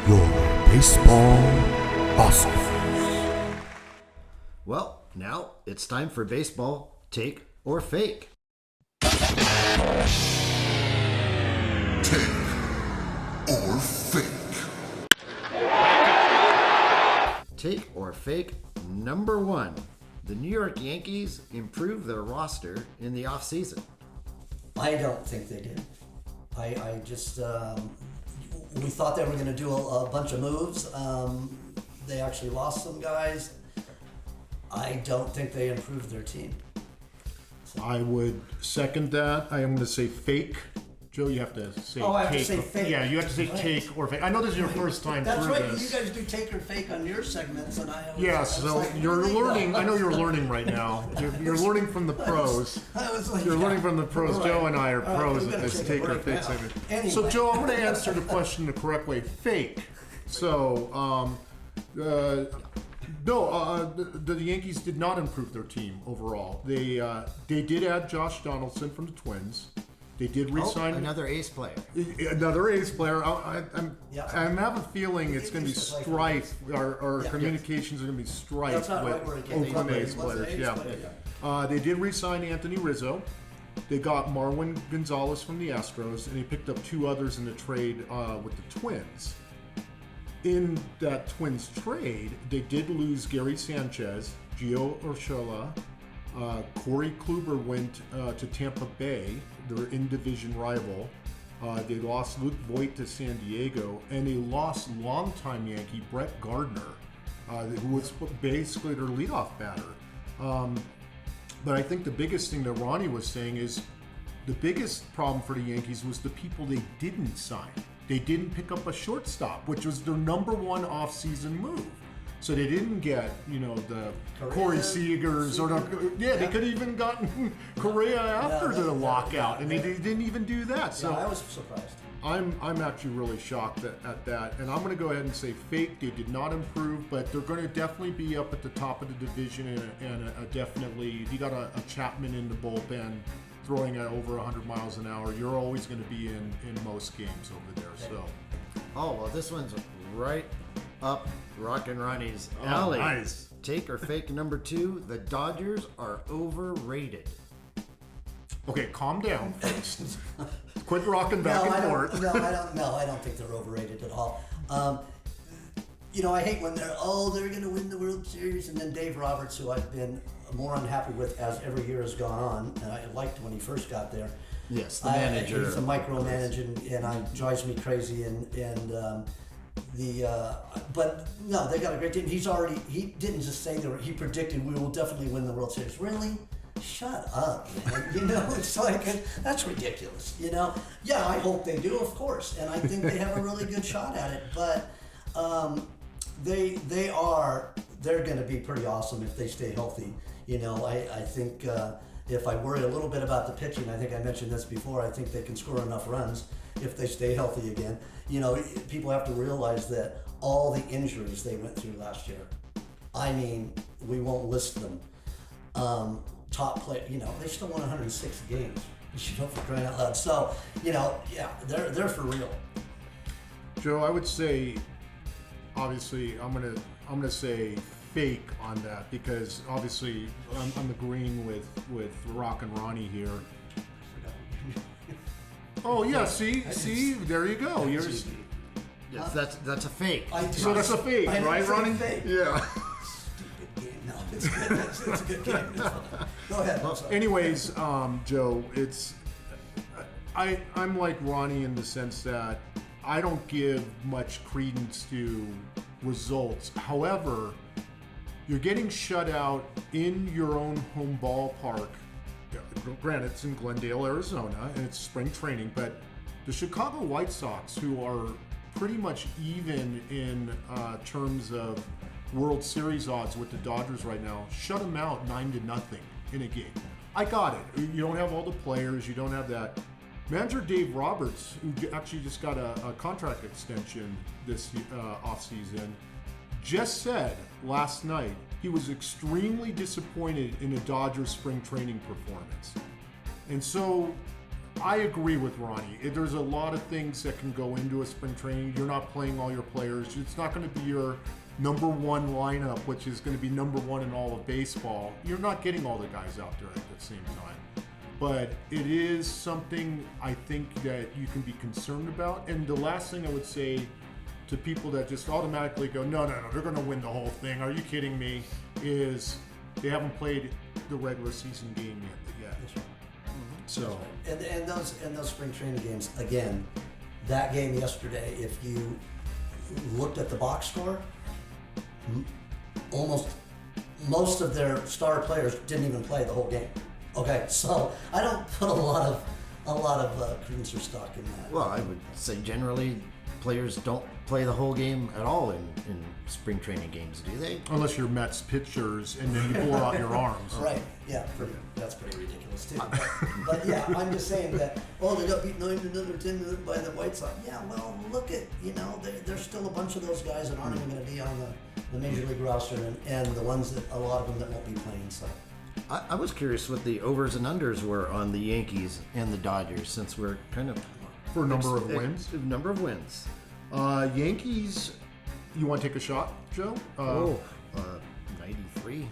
your baseball awesome. Well, now it's time for baseball take or fake. Take or fake. Take or fake number 1. The New York Yankees improved their roster in the offseason. I don't think they did. I just we thought they were going to do a bunch of moves. They actually lost some guys. I don't think they improved their team. So. I would second that. I am going to say fake. Joe, you have to say I have take. to say fake. Yeah, you have to say take or fake. I know this is your first time That's through right. this. You guys do take or fake on your segments, and I always, Yeah, I was so like, you're really? learning. I know you're learning right now. You're learning from the pros. I was like, You're learning from the pros. Right. Joe and I are All right, pros we at gotta this take a take or break fake now. segment. Anyway. So, Joe, I'm going to answer the question the correct way. Fake. So, no, the Yankees did not improve their team overall. They did add Josh Donaldson from the Twins. They did re-sign another ace player. Another ace player. I have a feeling it's going to be Used to play for strife. Our Yeah. communications are going to be strife That's not with right word again. Oakland He ace wasn't players. an ace Yeah. player, They did re-sign Anthony Rizzo. They got Marwin Gonzalez from the Astros, and they picked up 2 others in the trade with the Twins. In that Twins trade, they did lose Gary Sanchez, Gio Urshela, Corey Kluber went to Tampa Bay, their in-division rival. They lost Luke Voigt to San Diego, and they lost longtime Yankee Brett Gardner, who was basically their leadoff batter. But I think the biggest thing that Ronnie was saying is the biggest problem for the Yankees was the people they didn't sign. They didn't pick up a shortstop, which was their number 1 off-season move. So they didn't get, the Corey Seagers or they could have even gotten Correa after the lockout, and they didn't even do that. So I was surprised. I'm actually really shocked at that, and I'm going to go ahead and say fake. They did not improve, but they're going to definitely be up at the top of the division, and definitely you got a Chapman in the bullpen throwing at over 100 miles an hour. You're always going to be in most games over there. So. Oh, well, this one's right up Rock and Ronnie's alley. Nice. Take or fake number 2, the Dodgers are overrated. Okay, calm down first. Quit rocking back and forth. I don't think they're overrated at all. I hate when they're going to win the World Series, and then Dave Roberts, who I've been more unhappy with as every year has gone on, and I liked when he first got there. Yes, the manager. He's a micromanager, and it drives me crazy. But no, they got a great team. He didn't just say he predicted we will definitely win the World Series. Really? Shut up, man. It's like, that's ridiculous. Yeah, I hope they do, of course, and I think they have a really good shot at it. But they're going to be pretty awesome if they stay healthy. I think if I worry a little bit about the pitching, I think I mentioned this before, I think they can score enough runs if they stay healthy again. People have to realize that all the injuries they went through last year, we won't list them. Top play, they still won 106 games, for crying out loud. So, they're for real. Joe, I would say, obviously, I'm gonna say fake on that, because obviously I'm agreeing with Rock and Ronnie here. Oh yeah, see, there you go. Yes, that's a fake. So that's a fake, right, Ronnie? Fake. Yeah. Stupid game. No, it's good. It's a good game. Go ahead. Anyways, Joe, I'm like Ronnie in the sense that I don't give much credence to results. However, you're getting shut out in your own home ballpark. Granted, it's in Glendale, Arizona, and it's spring training, but the Chicago White Sox, who are pretty much even in terms of World Series odds with the Dodgers right now, shut them out 9-0 in a game. I got it. You don't have all the players. You don't have that. Manager Dave Roberts, who actually just got a contract extension this offseason, just said last night he was extremely disappointed in the Dodgers spring training performance. And so I agree with Ronnie. There's a lot of things that can go into a spring training. You're not playing all your players. It's not going to be your number one lineup, which is going to be number one in all of baseball. You're not getting all the guys out there at the same time. But it is something I think that you can be concerned about. And the last thing I would say to people that just automatically go, no, they're going to win the whole thing. Are you kidding me? Is they haven't played the regular season game yet. That's right. Mm-hmm. So That's right. And those spring training games, again, that game yesterday, if you looked at the box score, almost most of their star players didn't even play the whole game. Okay, so I don't put a lot of credence or stock in that. Well, I would say generally players don't play the whole game at all in spring training games, do they? unless you're Mets pitchers and then you blow out your arms. Right, yeah, that's pretty ridiculous too. But yeah, I'm just saying that, they got beat 9-10 by the White Sox. Yeah, well, look at, there's still a bunch of those guys that aren't even going to be on the Major League roster, and the ones that, a lot of them that won't be playing, so. I was curious what the overs and unders were on the Yankees and the Dodgers, since we're kind of... For number of wins? Number of wins. Yankees, you want to take a shot, Joe? 93.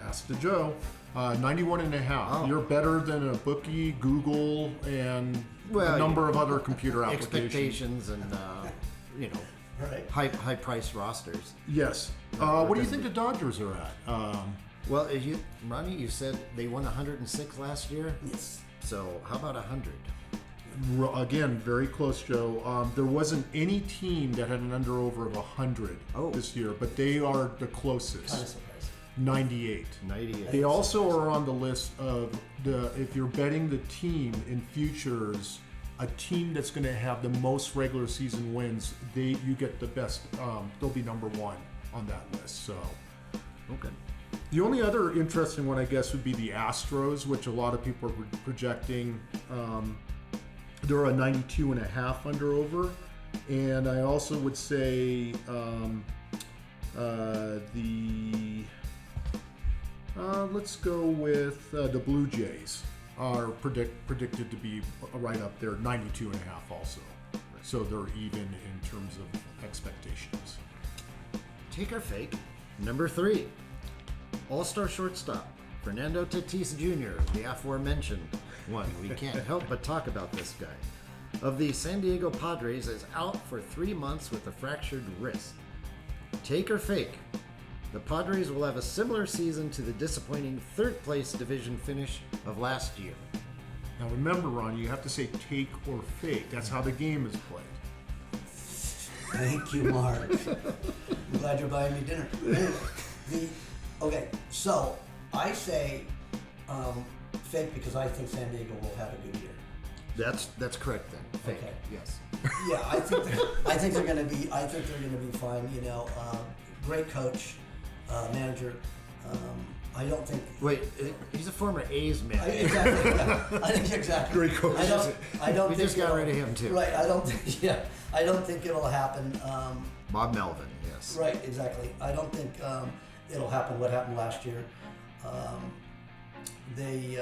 Ask the Joe. 91.5. Oh. You're better than a bookie, Google, and a number of other computer applications. Expectations and, Right. high price rosters. Yes. What do you think the Dodgers are at? Well, Ronnie, you said they won 106 last year? Yes. So how about 100? Again, very close, Joe. There wasn't any team that had an under-over of 100 this year, but they are the closest. Kind of surprised. 98. 98. They also are on the list of if you're betting the team in futures, a team that's going to have the most regular season wins, you get the best. They'll be number one on that list. So, Okay. the only other interesting one, I guess, would be the Astros, which a lot of people are projecting. They're a 92.5 under over, and I also would say let's go with the Blue Jays are predicted to be right up there, 92.5 also. So they're even in terms of expectations. Take our fake. Number 3. All-star shortstop, Fernando Tatis Jr., the aforementioned one. We can't help but talk about this guy. Of the San Diego Padres, is out for 3 months with a fractured wrist. Take or fake? The Padres will have a similar season to the disappointing third-place division finish of last year. Now remember, Ronnie, you have to say take or fake. That's how the game is played. Thank you, Marc. I'm glad you're buying me dinner. Anyway, okay, so I say fake because I think San Diego will have a good year. That's correct then. Fake. Okay. Yes. Yeah, I think they're going to be. I think they're going to be fine. You know, great coach, manager. I don't think. Wait, he's a former A's man. Exactly. Yeah, I think exactly. Great coach. I don't. We think just got rid of him too. Right. I don't think. Yeah. I don't think it'll happen. Bob Melvin. Yes. Right. Exactly. I don't think it'll happen. What happened last year? They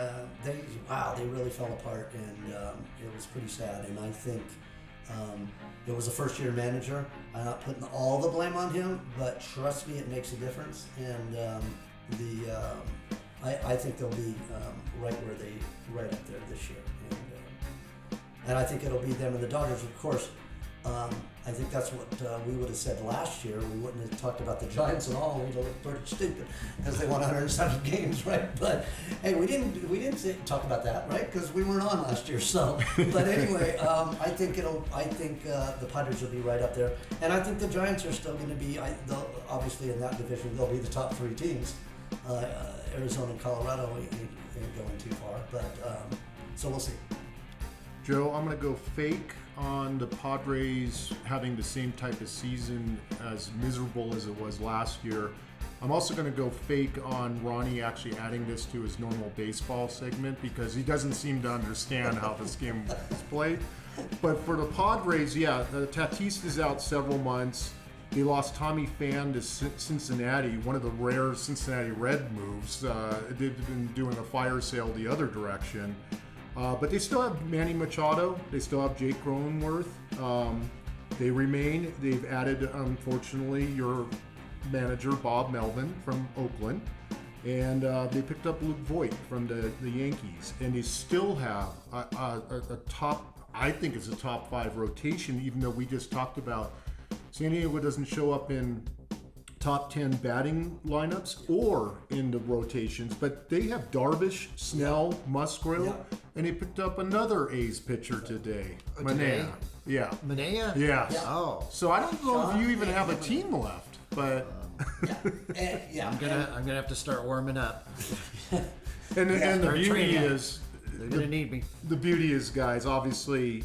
really fell apart, and it was pretty sad. And I think it was a first-year manager. I'm not putting all the blame on him, but trust me, it makes a difference. And I think they'll be right up there this year. And I think it'll be them and the Dodgers, of course. I think that's what we would have said last year. We wouldn't have talked about the Giants at all. We'd have looked pretty stupid because they won 107 games, right? But hey, we didn't talk about that, right? Because we weren't on last year. So, but anyway, I think the Padres will be right up there, and I think the Giants are still going to be. Obviously, in that division, they'll be the top three teams. Arizona and Colorado ain't going too far, but so we'll see. Joe, I'm going to go fake on the Padres having the same type of season as miserable as it was last year. I'm also going to go fake on Ronnie actually adding this to his normal baseball segment because he doesn't seem to understand how this game is played. But for the Padres, yeah, Tatis is out several months. They lost Tommy Pham to Cincinnati, one of the rare Cincinnati Red moves. They've been doing a fire sale the other direction. But they still have Manny Machado. They still have Jake Cronenworth. They remain. They've added, unfortunately, your manager, Bob Melvin, from Oakland. And they picked up Luke Voigt from the Yankees. And they still have a top, I think it's a top 5 rotation, even though we just talked about San Diego doesn't show up in top 10 batting lineups or in the rotations, but they have Darvish, Snell, Musgrove, and they picked up another A's pitcher today. Today? Manaea. Yeah. Manaea? Yeah. Oh. So I don't know if you even have a team left, but I'm gonna have to start warming up. and the Start beauty training. is They're gonna need me. the beauty is, guys, obviously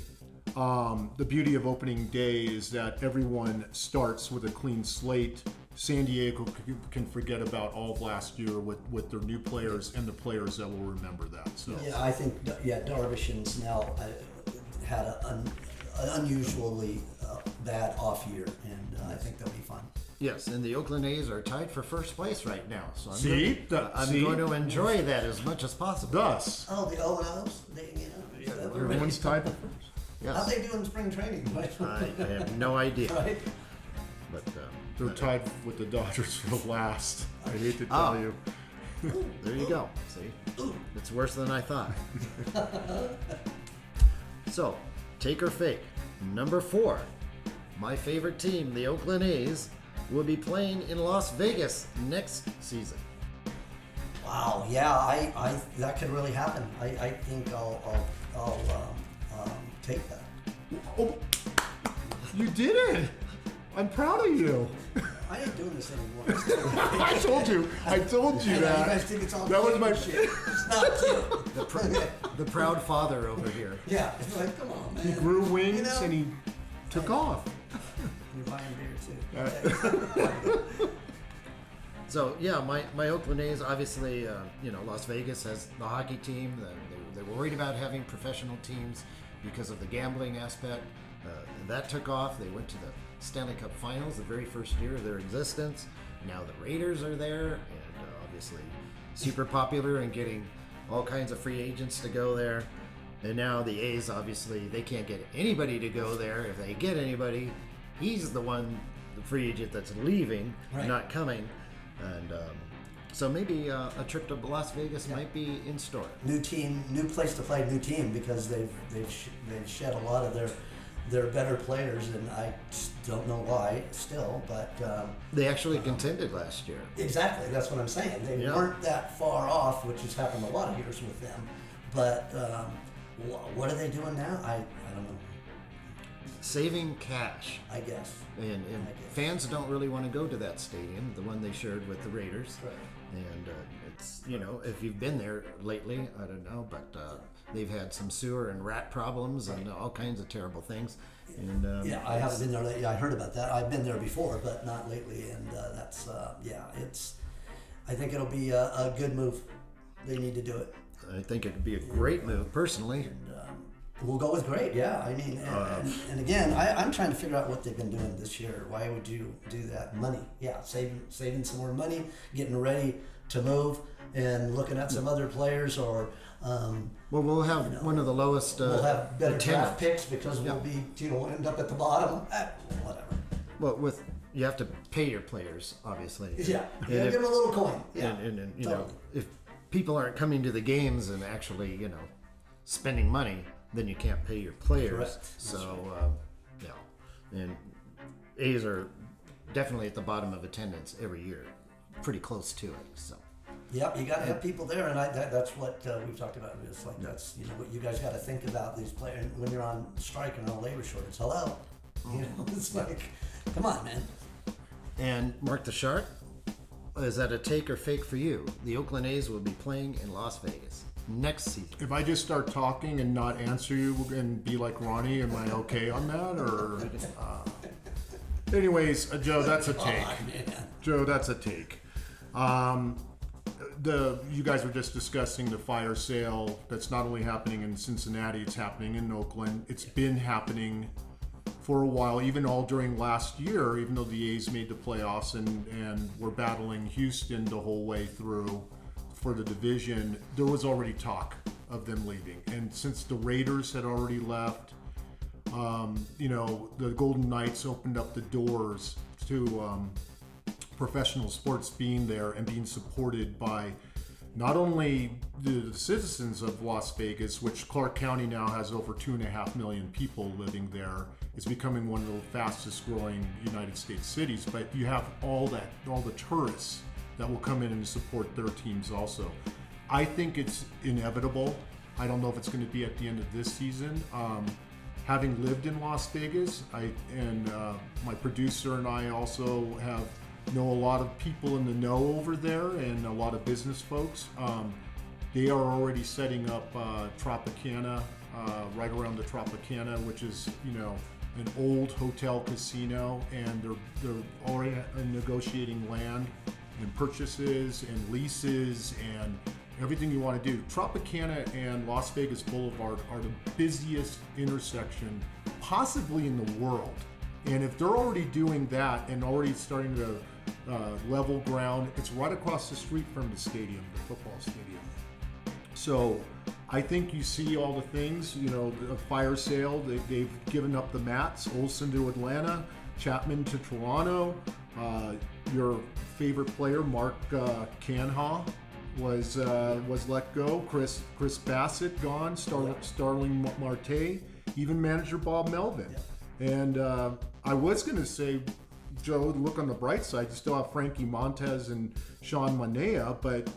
the beauty of opening day is that everyone starts with a clean slate. San Diego can forget about all of last year with their new players and the players that will remember that. So Yeah, I think Darvish and Snell had an unusually bad off year, and I think they'll be fine. Yes, and the Oakland A's are tied for first place right now. So I'm See? going to enjoy that as much as possible. thus, Oh, the O&Os, everyone's tied for first. Yes. How they do in spring training? Right? I have no idea. Right? But They're tied with the Dodgers for the last. I hate to tell you. there you go. See? It's worse than I thought. So, take or fake. Number 4. My favorite team, the Oakland A's, will be playing in Las Vegas next season. Wow. Yeah, I that could really happen. I think I'll take that. Oh, you did it! I'm proud of you. I ain't doing this anymore. I told you I know, that. you guys think it's all That was cute my and shit. It's not cute. The proud father over here. Yeah, it's like, come on, man. He grew wings You know? and he took off. You're buying beer too. So yeah, my Oakland A's, obviously, Las Vegas has the hockey team. They were worried about having professional teams because of the gambling aspect. And that took off. They went to the Stanley Cup Finals the very first year of their existence. Now the Raiders are there, and obviously super popular and getting all kinds of free agents to go there. And now the A's, obviously, they can't get anybody to go there. If they get anybody, he's the free agent that's leaving, not coming. And so maybe a trip to Las Vegas might be in store. New team, new place to play, new team because they've shed a lot of they're better players, and I just don't know why still, but They actually contended last year. exactly, that's what I'm saying. They Yeah. weren't that far off, which has happened a lot of years with them. But what are they doing now? I don't know. Saving cash. I guess. And I guess. fans don't really want to go to that stadium, the one they shared with the Raiders. Right. And it's, if you've been there lately, I don't know, but they've had some sewer and rat problems and all kinds of terrible things. And Yeah, I haven't been there lately. I heard about that. I've been there before, but not lately. And that's, I think it'll be a good move. They need to do it. I think it'd be a great move, personally. We'll go with great, yeah. I mean, and again, I'm trying to figure out what they've been doing this year. Why would you do that? Money, yeah, saving some more money, getting ready to move, and looking at some other players, or Well, we'll have one of the lowest we'll have better draft attendance. picks because we'll be, end up at the bottom. Whatever. Well, you have to pay your players, obviously. Yeah, And you gotta if- give them a little coin. Yeah, and totally. if people aren't coming to the games and actually, spending money, then you can't pay your players. Correct. So, and A's are definitely at the bottom of attendance every year, pretty close to it. So, Yep, you got to have people there, and that's what we've talked about. It's like that's what you guys got to think about these players when you're on strike and on labor shortage. Hello, it's like, come on, man. and Marc the Shark, is that a take or fake for you? The Oakland A's will be playing in Las Vegas next season. If I just start talking and not answer you and be like Ronnie, am I okay on that? Or, anyways, Joe, that's a take. Man. Joe, that's a take. You guys were just discussing the fire sale that's not only happening in Cincinnati, it's happening in Oakland. It's been happening for a while, even all during last year, even though the A's made the playoffs and were battling Houston the whole way through for the division. There was already talk of them leaving. And since the Raiders had already left, the Golden Knights opened up the doors to professional sports being there and being supported by not only the citizens of Las Vegas, which Clark County now has over 2.5 million people living there. It's becoming one of the fastest growing United States cities, but you have all the tourists that will come in and support their teams also. I think it's inevitable. I don't know if it's going to be at the end of this season. Having lived in Las Vegas, my producer and I also know a lot of people in the know over there and a lot of business folks. They are already setting up Tropicana right around the Tropicana, which is an old hotel casino, and they're already negotiating land and purchases and leases and everything you want to do. Tropicana and Las Vegas Boulevard are the busiest intersection possibly in the world. And if they're already doing that and already starting to level ground, it's right across the street from the stadium, the football stadium. So I think you see all the things, a fire sale, they've given up the Mats, Olsen to Atlanta, Chapman to Toronto. Your favorite player, Marc Canha, was let go. Chris Bassett gone. Starling Marte. Even manager Bob Melvin. And I was going to say, Joe, look on the bright side. You still have Frankie Montez and Sean Manaea, but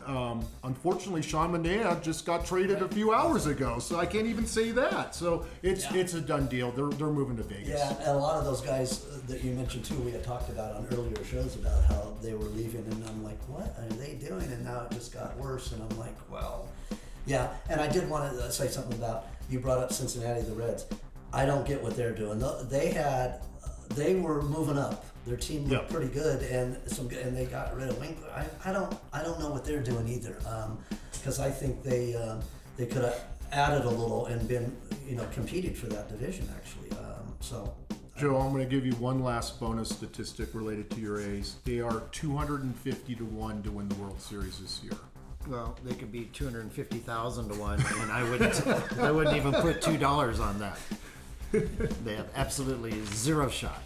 unfortunately, Sean Manaea just got traded a few hours ago, so I can't even say that. So it's a done deal. They're moving to Vegas. Yeah, and a lot of those guys that you mentioned too, we had talked about on earlier shows about how they were leaving, and I'm like, what are they doing? And now it just got worse, and I'm like, well, yeah. And I did want to say something about, you brought up Cincinnati, the Reds. I don't get what they're doing. They were moving up. Their team looked pretty good, and they got rid of Winkler. I don't know what they're doing either, because I think they could have added a little and been competed for that division actually. Joe, I'm going to give you one last bonus statistic related to your A's. They are 250 to 1 to win the World Series this year. Well, they could be 250,000 to 1, and I wouldn't even put $2 on that. They have absolutely zero shot.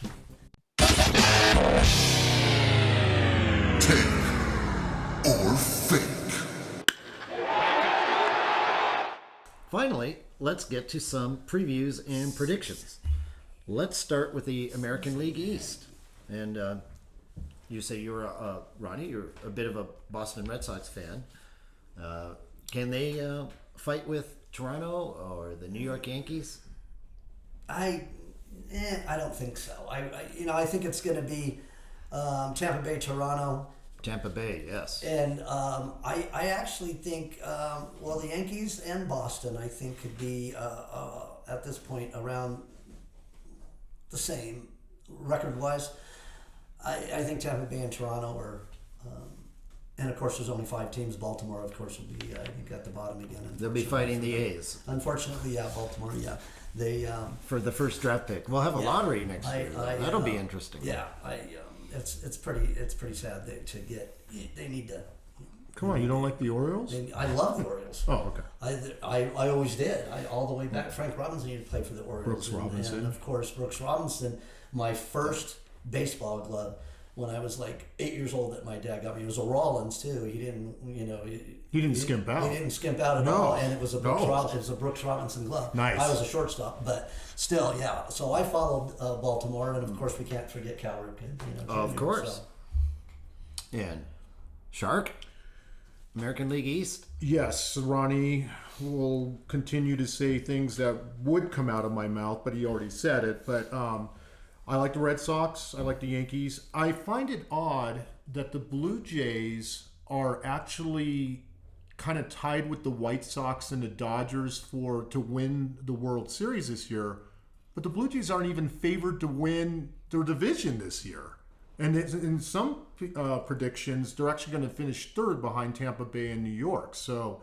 Take or fake. Finally, let's get to some previews and predictions. Let's start with the American League East. And you say you're Ronnie, you're a bit of a Boston Red Sox fan. Can they fight with Toronto or the New York Yankees? I don't think so. I think it's going to be Tampa Bay, Toronto. Tampa Bay, yes. And I actually think, the Yankees and Boston, I think, could be, at this point, around the same record-wise. I think Tampa Bay and Toronto are, and of course there's only 5 teams. Baltimore, of course, will be, I think, at the bottom again. They'll be fighting the A's. Unfortunately, yeah, Baltimore, yeah. They for the first draft pick. We'll have a lottery next year. That'll be interesting. Yeah, it's pretty sad to get. They need to. Come on, you don't like the Orioles? I love the Orioles. Oh, okay. I always did. All the way back. Frank Robinson used to play for the Orioles. Brooks Robinson. And of course, Brooks Robinson. My first baseball glove when I was like 8 years old that my dad got me. It was a Rollins too. He didn't, He didn't skimp out. He didn't skimp out at all, and it was a Brooks Robinson glove. Nice. I was a shortstop, but still, yeah. So I followed Baltimore, and of course we can't forget Cal Ripken. Of Jr., course. So. And Shark, American League East. Yes, Ronnie will continue to say things that would come out of my mouth, but he already said it. But I like the Red Sox. I like the Yankees. I find it odd that the Blue Jays are actually kind of tied with the White Sox and the Dodgers to win the World Series this year. But the Blue Jays aren't even favored to win their division this year. And in some predictions, they're actually going to finish third behind Tampa Bay and New York. So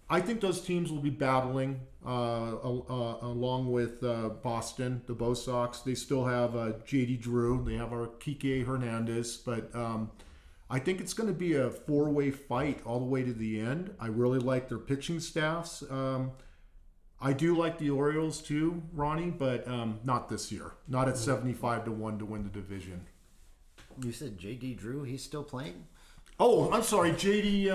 I think those teams will be battling along with Boston, the Bo Sox. They still have J.D. Drew. They have our Kike Hernandez. But I think it's going to be a 4-way fight all the way to the end. I really like their pitching staffs. I do like the Orioles too, Ronnie, but not this year. Not at 75-1 to win the division. You said J.D. Drew, he's still playing? Oh, I'm sorry, J.D.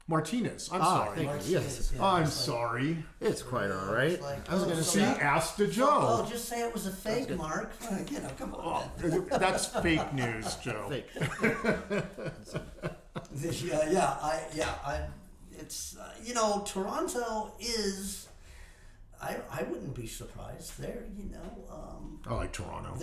Martinez. I'm sorry. Thank you. Yes. I'm sorry. It's quite all right. I was going to See, say, ask the Joe. Oh, just say it was a fake, Mark. Come on. That's fake news, Joe. fake. It's Toronto is. I wouldn't be surprised. They're I like Toronto.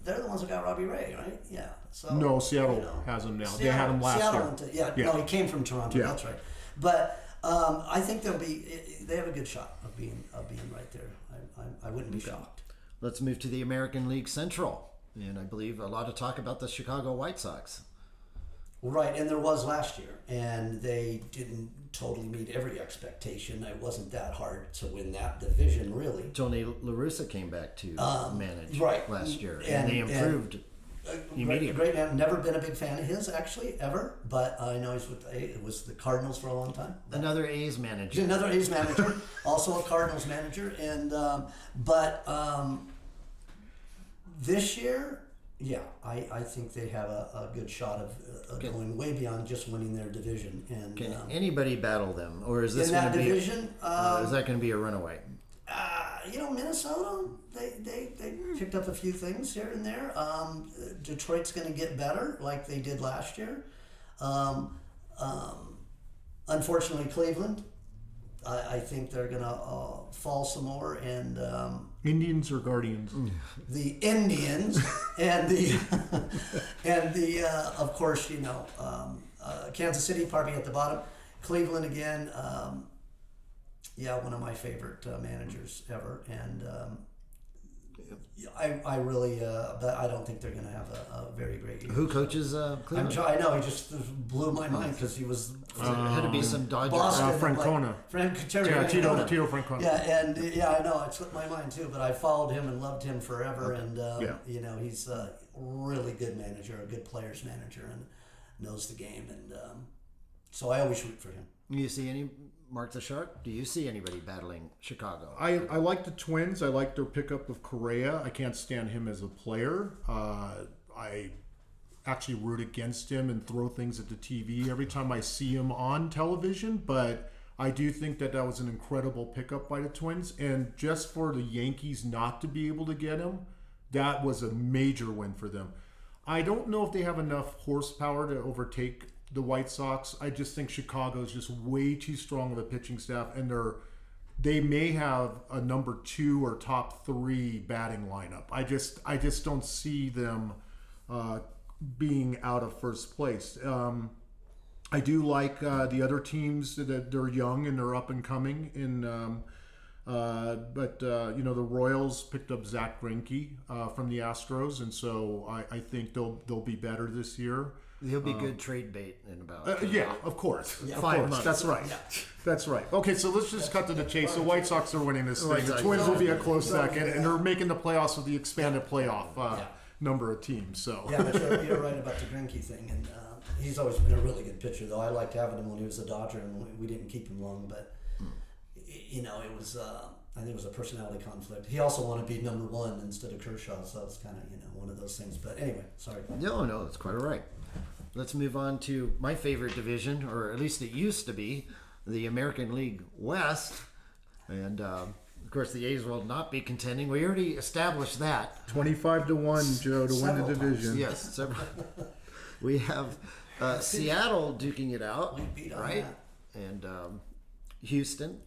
They're the ones that got Robbie Ray, right? Yeah. So No, Seattle has him now. They had him last year. No, he came from Toronto. Yeah. That's right. But I think they have a good shot of being right there. I wouldn't be shocked. Let's move to the American League Central. And I believe a lot of talk about the Chicago White Sox. Right, and there was last year, and they didn't totally meet every expectation. It wasn't that hard to win that division, really. Tony La Russa came back to manage last year, And they improved immediately. Great man. Never been a big fan of his, actually, ever. But I know he's it was the Cardinals for a long time. Another A's manager. Another A's manager, also a Cardinals manager, and this year. Yeah, I think they have a good shot of going way beyond just winning their division. And Can anybody battle them, or is this in going that to be? division, Is that going to be a runaway? Minnesota, they picked up a few things here and there. Detroit's going to get better, like they did last year. Unfortunately, Cleveland, I think they're going to fall some more, and Indians or Guardians? the Indians and the of course Kansas City probably at the bottom. Cleveland again, one of my favorite managers ever, and I really but I don't think they're going to have a very great year. Who coaches Cleveland? I know, he just blew my mind because he was It had to be some Dodgers. Boston, Francona. Tito Francona. I know, it slipped my mind too, but I followed him and loved him forever, and he's a really good manager, a good players manager, and knows the game, and so I always root for him. You see any Marc the Shark? Do you see anybody battling Chicago? I like the Twins. I like their pickup of Correa. I can't stand him as a player. I actually root against him and throw things at the TV every time I see him on television, but I do think that was an incredible pickup by the Twins, and just for the Yankees not to be able to get him, that was a major win for them. I don't know if they have enough horsepower to overtake the White Sox. I just think Chicago is just way too strong of a pitching staff, and they may have a number 2 or top 3 batting lineup. I just don't see them being out of first place. I do like the other teams that they're young and they're up and coming. But the Royals picked up Zach Greinke from the Astros, and so I think they'll be better this year. He'll be good trade bait in about yeah, of course. Yeah. Of 5 course. months. That's right. Yeah. That's right. Okay, so let's just cut to the chase. The White Sox are winning this thing. The Sox. Twins will be a close second, and they're making the playoffs with the expanded playoff number of teams. So Yeah, but you're right about the Greinke thing, and he's always been a really good pitcher. Though I liked having him when he was a Dodger, and we didn't keep him long. But it was I think it was a personality conflict. He also wanted to be number 1 instead of Kershaw, so it's kind of one of those things. But anyway, sorry. No, that's quite all right. Let's move on to my favorite division, or at least it used to be, the American League West. And, of course, the A's will not be contending. We already established that. 25-1, Joe, to win Several the times. division. Yes. We have Seattle duking it out, We beat on right? that. And Houston.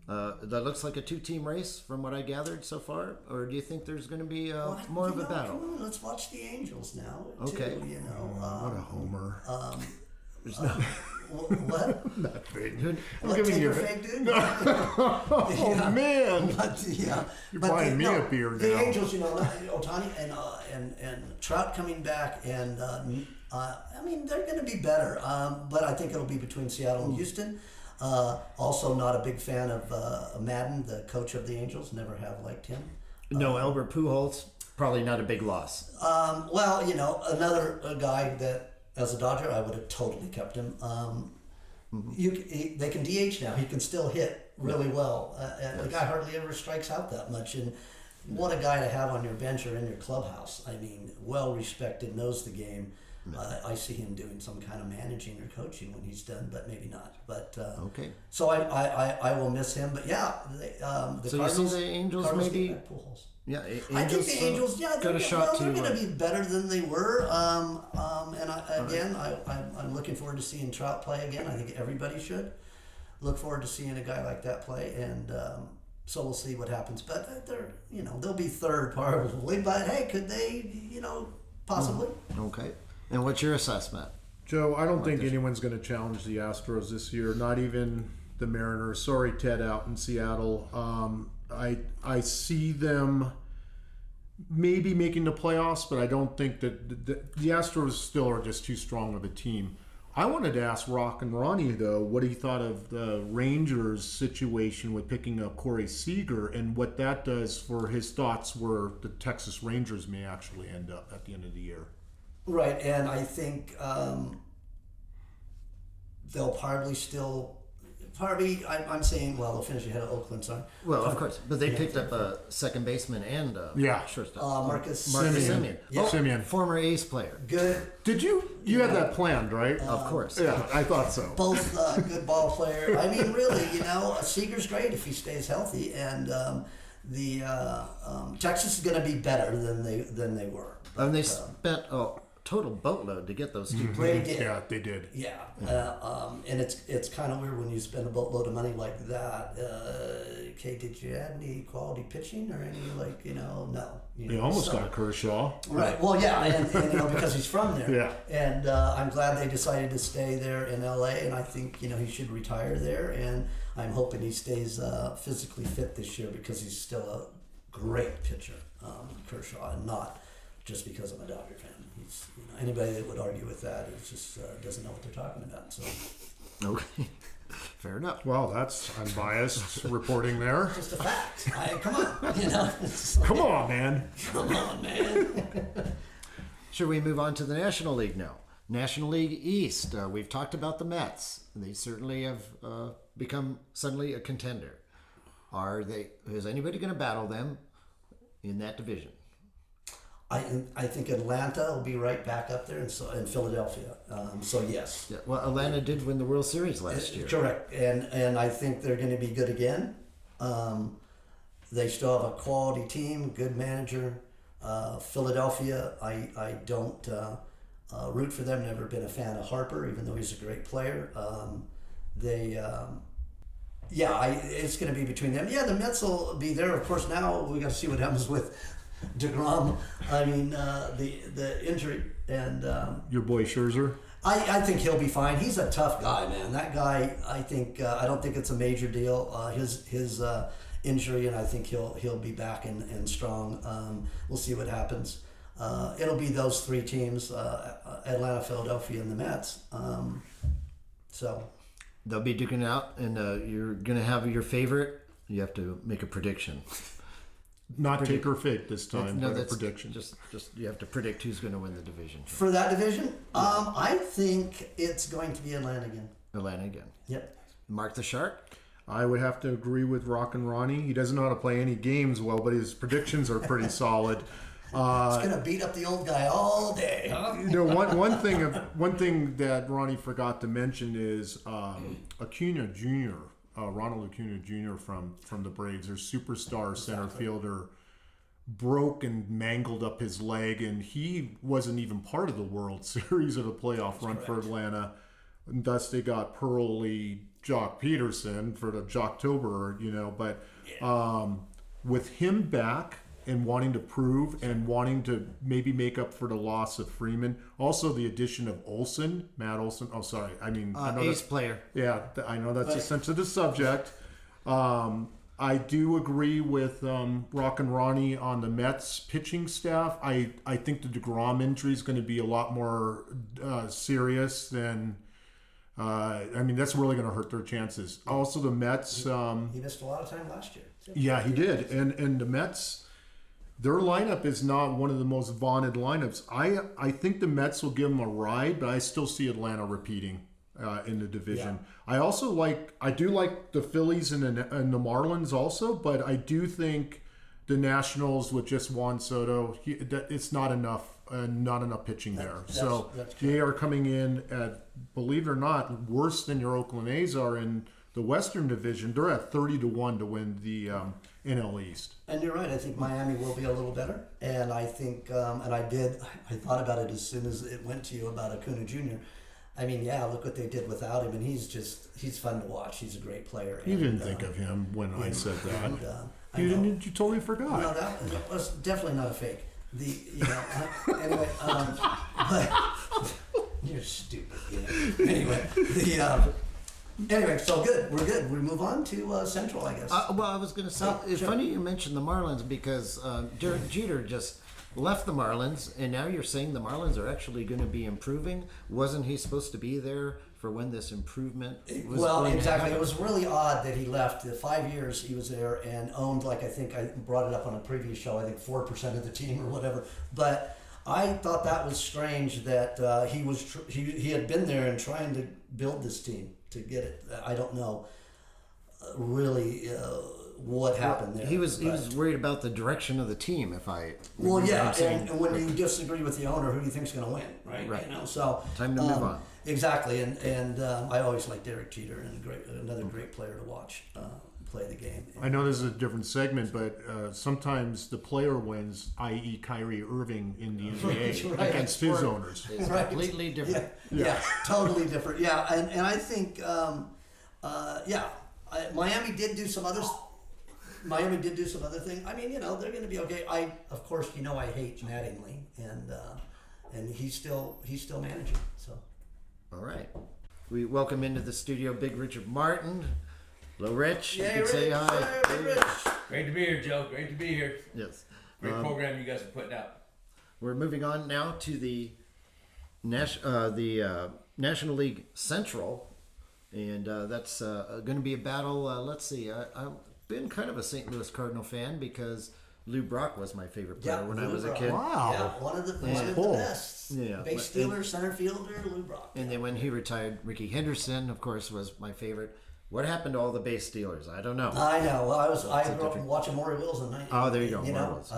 That looks like a 2-team race from what I gathered so far. Or do you think there's going to be more of a battle? Come on, let's watch the Angels now. Okay. Too, What a homer. What? Nothing. What, giving take you or fake, dude? Oh, man. But You're buying me a beer The now. Angels, Ohtani and Trout coming back, and they're going to be better. But I think it'll be between Seattle and Houston. Also, not a big fan of Madden, the coach of the Angels. Never have liked him. No, Albert Pujols, probably not a big loss. Another guy that, as a Dodger, I would have totally kept him. They can DH now. He can still hit really well. And the guy hardly ever strikes out that much. And what a guy to have on your bench or in your clubhouse. I mean, well respected, knows the game. I see him doing some kind of managing or coaching when he's done, but maybe not. But Okay. So I will miss him. But yeah, the So Cardinals, you see the Angels Cardinals maybe- get back Pujols. Yeah, I think the Angels, got a shot they're to. going to be better than they were. I'm looking forward to seeing Trout play again. I think everybody should look forward to seeing a guy like that play, and so we'll see what happens. But they'll be third probably. But hey, could they, possibly? Okay. And what's your assessment? Joe, I don't think anyone's going to challenge the Astros this year, not even the Mariners. Sorry, Ted, out in Seattle. I see them maybe making the playoffs, but I don't think that the Astros still are just too strong of a team. I wanted to ask Rock and Ronnie, though, what he thought of the Rangers' situation with picking up Corey Seager and what that does for his thoughts where the Texas Rangers may actually end up at the end of the year. Right, and I think they'll probably still. I'm saying, they'll finish ahead of Oakland, sorry. Well, of course, but they picked up a second baseman and shortstop. Marcus Semien. Semien. Former A's player. Good. Did you had that planned, right? Of course. Yeah, I thought so. Both good ball player. I mean, really, Seager's great if he stays healthy, and Texas is going to be better than they were. And they spent a total boatload to get those two They players. did. Yeah, they did. Yeah, and it's kind of weird when you spend a boatload of money like that. Okay, did you add any quality pitching or any no? They almost got Kershaw. Right. Well, yeah, and because he's from there. Yeah. And I'm glad they decided to stay there in L.A. And I think he should retire there. And I'm hoping he stays physically fit this year because he's still a great pitcher, Kershaw, and not just because I'm a Dodger fan. He's anybody that would argue with that is just doesn't know what they're talking about. So Okay. Fair enough. Well, that's unbiased reporting there. just a fact. Come on, Come on, man. Come on, man. Should we move on to the National League now? National League East. We've talked about the Mets. They certainly have become suddenly a contender. Is anybody going to battle them in that division? I think Atlanta will be right back up there, and Philadelphia. So yes. Yeah, well, Atlanta did win the World Series last year. Correct, and I think they're going to be good again. They still have a quality team, good manager. Philadelphia, I don't root for them. Never been a fan of Harper, even though he's a great player. It's going to be between them. Yeah, the Mets will be there. Of course, now we got to see what happens with DeGrom. I mean, the injury and Your boy Scherzer. I think he'll be fine. He's a tough guy, man. That guy, I think, I don't think it's a major deal. His injury, and I think he'll be back and strong. We'll see what happens. It'll be those three teams: Atlanta, Philadelphia, and the Mets. So They'll be duking it out, and you're gonna have your favorite. You have to make a prediction. Not take or fake this time, No, but a that's prediction. Just you have to predict who's going to win the division. for that division, I think it's going to be Atlanta again. Atlanta again. Yep. Mark the Shark. I would have to agree with Rock and Ronnie. He doesn't know how to play any games well, but his predictions are pretty solid. It's gonna beat up the old guy all day, huh? You know, one thing that Ronnie forgot to mention is Acuna Jr. Ronald Acuna Jr. from the Braves, their superstar center fielder, broke and mangled up his leg, and he wasn't even part of the World Series or the playoff run for Atlanta. And thus, they got Pearly Jock Peterson for the Jocktober, you know. But with him back and wanting to prove and wanting to maybe make up for the loss of Freeman, also the addition of Matt Olson. Oh, sorry, I mean I know Ace player. Yeah, I know that's a sensitive subject. I do agree with Rock and Ronnie on the Mets pitching staff. I think the DeGrom injury is going to be a lot more serious than. I mean, that's really going to hurt their chances. Also, the Mets. He missed a lot of time last year. Yeah, he did, and the Mets. Their lineup is not one of the most vaunted lineups. I think the Mets will give them a ride, but I still see Atlanta repeating in the division. Yeah. I do like the Phillies and the Marlins also, but I do think the Nationals with just Juan Soto, it's not enough pitching there. So they are coming in at, believe it or not, worse than your Oakland A's are in the Western Division. They're at 30-1 to win the NL East. And you're right. I think Miami will be a little better. And I think, I thought about it as soon as it went to you about Acuna Jr. I mean, yeah, look what they did without him. And he's fun to watch. He's a great player. You didn't think of him when I said that. And, you totally forgot. No, that was definitely not a fake. Anyway, but you're stupid. Yeah. Anyway, so good. We're good. We move on to Central, I guess. Well, I was going to say, it's funny you mentioned the Marlins because Derek Jeter just left the Marlins, and now you're saying the Marlins are actually going to be improving. Wasn't he supposed to be there for when this improvement was going to exactly. happen? It was really odd that he left. The 5 years he was there and owned, like I think I brought it up on a previous show, I think 4% of the team or whatever. But I thought that was strange that he had been there and trying to build this team to get it. I don't know really what happened there. He was worried about the direction of the team. And when you disagree with the owner, who do you think's going to win, right? Right. You know, so Time to move on. Exactly, and I always like Derek Jeter, and another great player to watch play the game. I know this is a different segment, but sometimes the player wins, i.e. Kyrie Irving in the NBA right. against his owners. It's completely different. Yeah, totally different. Yeah, and I think, Miami did do some other. Miami did do some other things. I mean, they're going to be okay. Of course, I hate Mattingly, and he's still managing. So, all right. We welcome into the studio Big Richard Martin. Hello, Rich. Yeah, you can say hi. Hey, Rich. Great to be here, Joe. Great to be here. Yes. Great program you guys are putting out. We're moving on now to the National League Central, and that's going to be a battle. Let's see. I've been kind of a St. Louis Cardinal fan because Lou Brock was my favorite player when I was a kid. Wow. Yeah, one of the best. Yeah. Base stealer, center fielder, Lou Brock. And then when he retired, Ricky Henderson, of course, was my favorite. What happened to all the base stealers? I don't know. I know. Well, I a grew up different- watching Maury Wills in 90. Oh, there you go, You Maury know, Wills.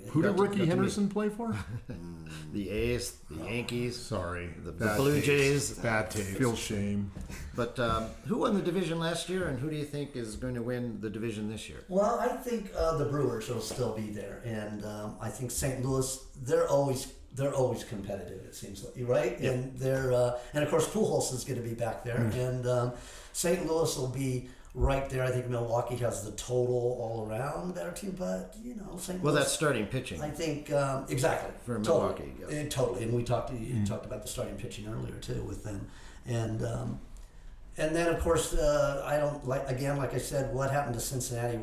Who did Got to- Ricky got to Henderson play for? The A's, the Yankees, Sorry. the Bad Blue taste. Jays. Bad taste. Feel shame. But who won the division last year, and who do you think is going to win the division this year? Well, I think the Brewers will still be there, and I think St. Louis. They're always competitive. It seems like, right? Yeah. And they're and of course Pujols is going to be back there, and St. Louis will be right there. I think Milwaukee has the total all around better team, but St. Well, Louis. that's starting pitching. I think exactly For totally. Milwaukee, yeah. Totally, and we talked about the starting pitching earlier too with them, and then of course I don't like I said, what happened to Cincinnati?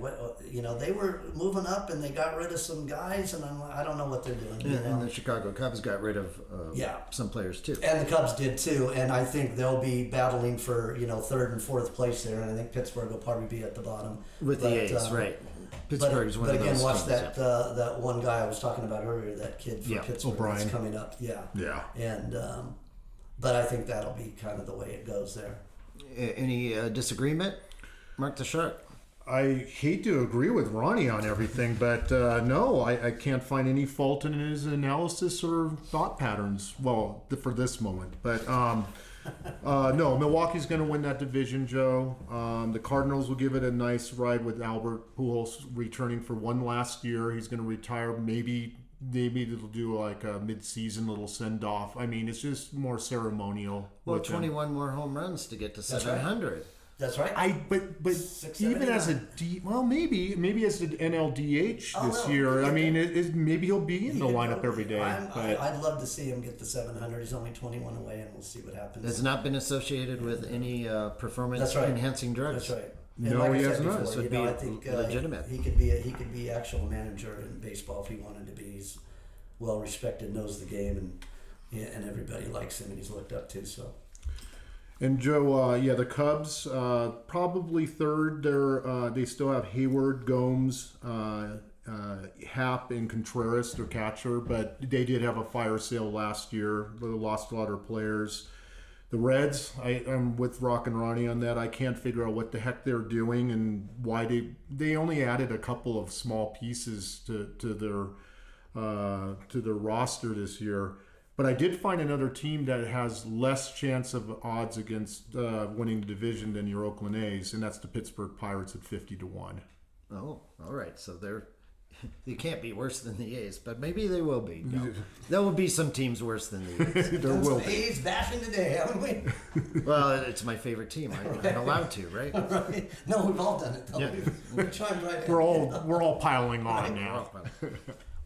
They were moving up and they got rid of some guys, and I don't know what they're doing. And the Chicago Cubs got rid of some players too. And the Cubs did too, and I think they'll be battling for third and fourth place there, and I think Pittsburgh will probably be at the bottom With the A's, right? Pittsburgh's one but of again, those watch teams, that that one guy I was talking about earlier, that kid from Pittsburgh O'Brien. that's coming up. Yeah. And but I think that'll be kind of the way it goes there. Any disagreement, Marc the Shark? I hate to agree with Ronnie on everything, but no, I can't find any fault in his analysis or thought patterns. Well, for this moment, but no, Milwaukee's going to win that division, Joe. The Cardinals will give it a nice ride with Albert Pujols returning for one last year. He's going to retire. Maybe they'll do like a mid-season little send-off. I mean, it's just more ceremonial. Well, with him. 21 more home runs to get to That's 700. That's right. But 679. even as a maybe as an NLDH Oh, this no. year. Yeah. I mean, maybe he'll be in the He could lineup probably- every day. I'd love to see him get the 700. He's only 21 away, and we'll see what happens. Has not been associated with any That's right. performance-enhancing drugs. That's right. No, like he I has said not. before, This would I be think legitimate. He could be actual manager in baseball if he wanted to be. He's well respected, knows the game, and everybody likes him, and he's looked up to. So. And Joe, the Cubs probably third. They still have Hayward, Gomes, Happ, and Contreras, their catcher, but they did have a fire sale last year. They lost a lot of players. The Reds, I'm with Rock and Ronnie on that. I can't figure out what the heck they're doing and why they only added a couple of small pieces to their roster this year. But I did find another team that has less chance of odds against winning the division than your Oakland A's, and that's the Pittsburgh Pirates at 50-1. Oh, all right. So they can't be worse than the A's, but maybe they will be. No. There will be some teams worse than the A's. There will be. A's bashing today, haven't we? Well, it's my favorite team. I'm allowed to, right? Right. No, we've all done it though. Yeah. We've chimed right in. We're all piling on now.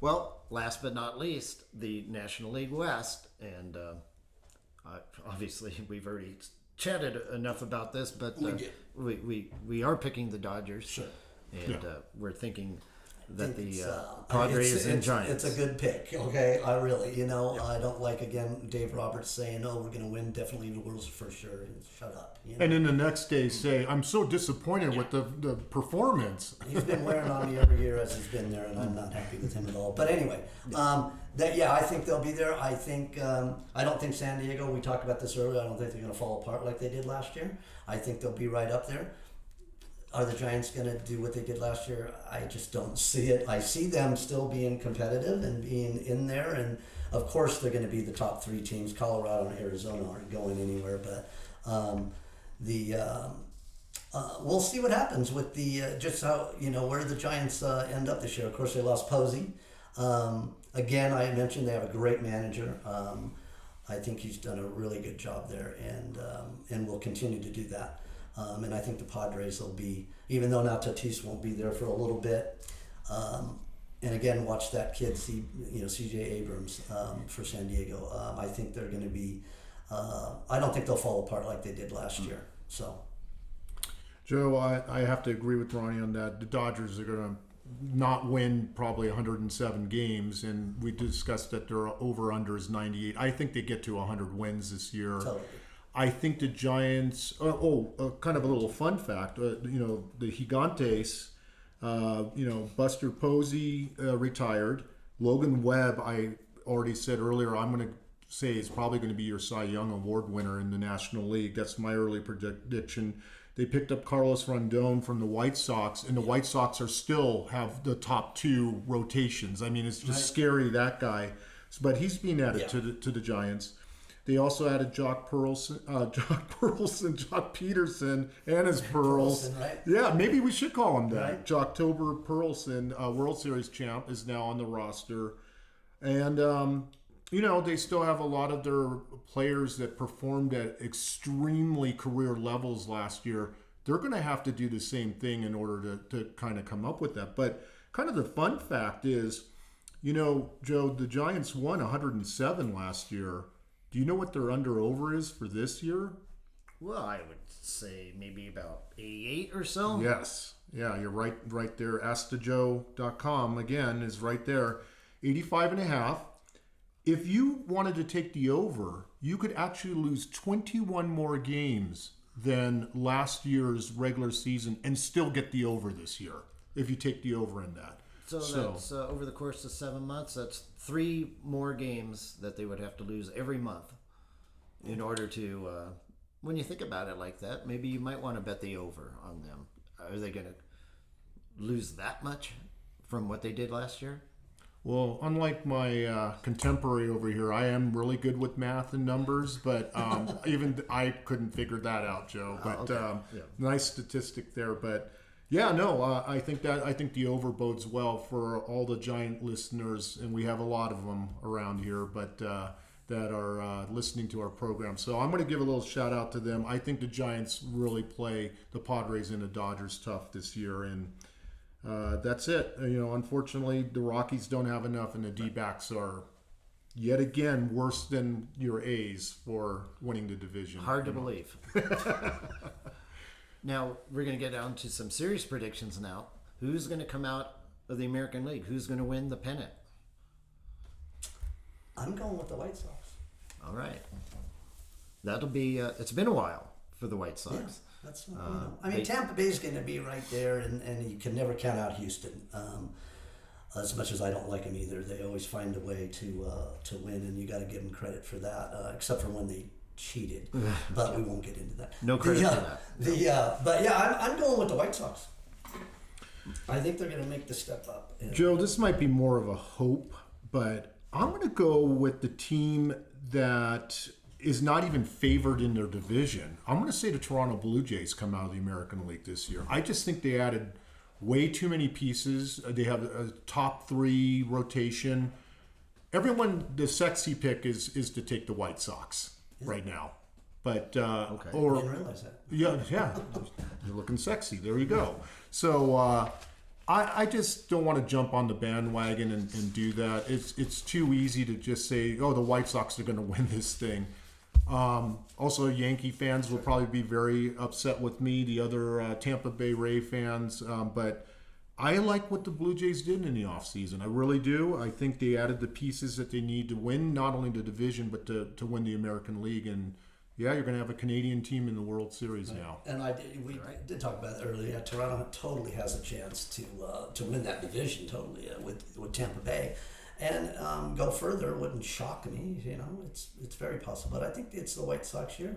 Well, last but not least, the National League West, and obviously we've already chatted enough about this, but we are picking the Dodgers, Sure. and we're thinking that the It's, Padres and it's Giants. a good pick. Okay, I really, I don't like again Dave Roberts saying, "Oh, we're going to win definitely the Worlds for sure." Shut up. And then the next day say, I'm so disappointed with the performance. He's been wearing on me every year as he's been there, and I'm not happy with him at all. But anyway, I think they'll be there. I think I don't think San Diego. We talked about this earlier. I don't think they're going to fall apart like they did last year. I think they'll be right up there. Are the Giants going to do what they did last year? I just don't see it. I see them still being competitive and being in there, and of course they're going to be the top three teams. Colorado and Arizona aren't going anywhere, but we'll see what happens with the just how where the Giants end up this year. Of course, they lost Posey. Again, I mentioned they have a great manager. I think he's done a really good job there, and will continue to do that. And I think the Padres will be, even though now Tatis won't be there for a little bit. And again, watch that kid, C.J. Abrams for San Diego. I think they're going to be. I don't think they'll fall apart like they did last year. So, Joe, I have to agree with Ronnie on that. The Dodgers are going to not win probably 107 games, and we discussed that their over-under is 98. I think they get to 100 wins this year. totally. I think the Giants. Kind of a little fun fact. The Gigantes. Buster Posey retired. Logan Webb, I already said earlier, I'm going to say is probably going to be your Cy Young Award winner in the National League. That's my early prediction. They picked up Carlos Rondon from the White Sox, and the White Sox are still have the top 2 rotations. I mean, it's just scary, that guy. But he's being added to the Giants. They also added Jock Peterson, and his Pearls. Right? Yeah, maybe we should call him that. Right. Jocktober Pearlson, World Series champ, is now on the roster. And, they still have a lot of their players that performed at extremely career levels last year. They're going to have to do the same thing in order to kind of come up with that. But kind of the fun fact is, Joe, the Giants won 107 last year. Do you know what their under-over is for this year? Well, I would say maybe about 88 or so. Yes. Yeah, you're right there. AskTheJoe.com, again, is right there. 85.5. If you wanted to take the over, you could actually lose 21 more games than last year's regular season and still get the over this year if you take the over in that. So that's over the course of 7 months, that's 3 more games that they would have to lose every month in order to, when you think about it like that, maybe you might want to bet the over on them. Are they going to lose that much from what they did last year? Well, unlike my contemporary over here, I am really good with math and numbers, but even I couldn't figure that out, Joe. But nice statistic there. But yeah, no, I think the over bodes well for all the Giant listeners, and we have a lot of them around here, but that are listening to our program. So I'm going to give a little shout out to them. I think the Giants really play the Padres and the Dodgers tough this year, and that's it. Unfortunately, the Rockies don't have enough, and the D-backs are yet again worse than your A's for winning the division. Hard to believe. Now, we're going to get down to some serious predictions now. Who's going to come out of the American League? Who's going to win the pennant? I'm going with the White Sox. All right. That'll be, it's been a while for the White Sox. Yeah, that's I mean, Tampa Bay's going to be right there, and you can never count out Houston. As much as I don't like them either, they always find a way to win, and you got to give them credit for that, except for when they cheated, but we won't get into that. No credit for that. But yeah, I'm going with the White Sox. I think they're going to make the step up. Joe, this might be more of a hope, but I'm going to go with the team that is not even favored in their division. I'm going to say the Toronto Blue Jays come out of the American League this year. I just think they added way too many pieces. They have a top 3 rotation. Everyone, the sexy pick is to take the White Sox right now. But I didn't realize that. Yeah, you're looking sexy. There you go. So I just don't want to jump on the bandwagon and do that. It's too easy to just say, oh, the White Sox are going to win this thing. Also, Yankee fans will probably be very upset with me, the other Tampa Bay Ray fans. But I like what the Blue Jays did in the offseason. I really do. I think they added the pieces that they need to win, not only the division, but to win the American League. And yeah, you're going to have a Canadian team in the World Series now. And we did talk about it earlier. Toronto totally has a chance to win that division totally with Tampa Bay, and go further. Wouldn't shock me. It's very possible. But I think it's the White Sox year.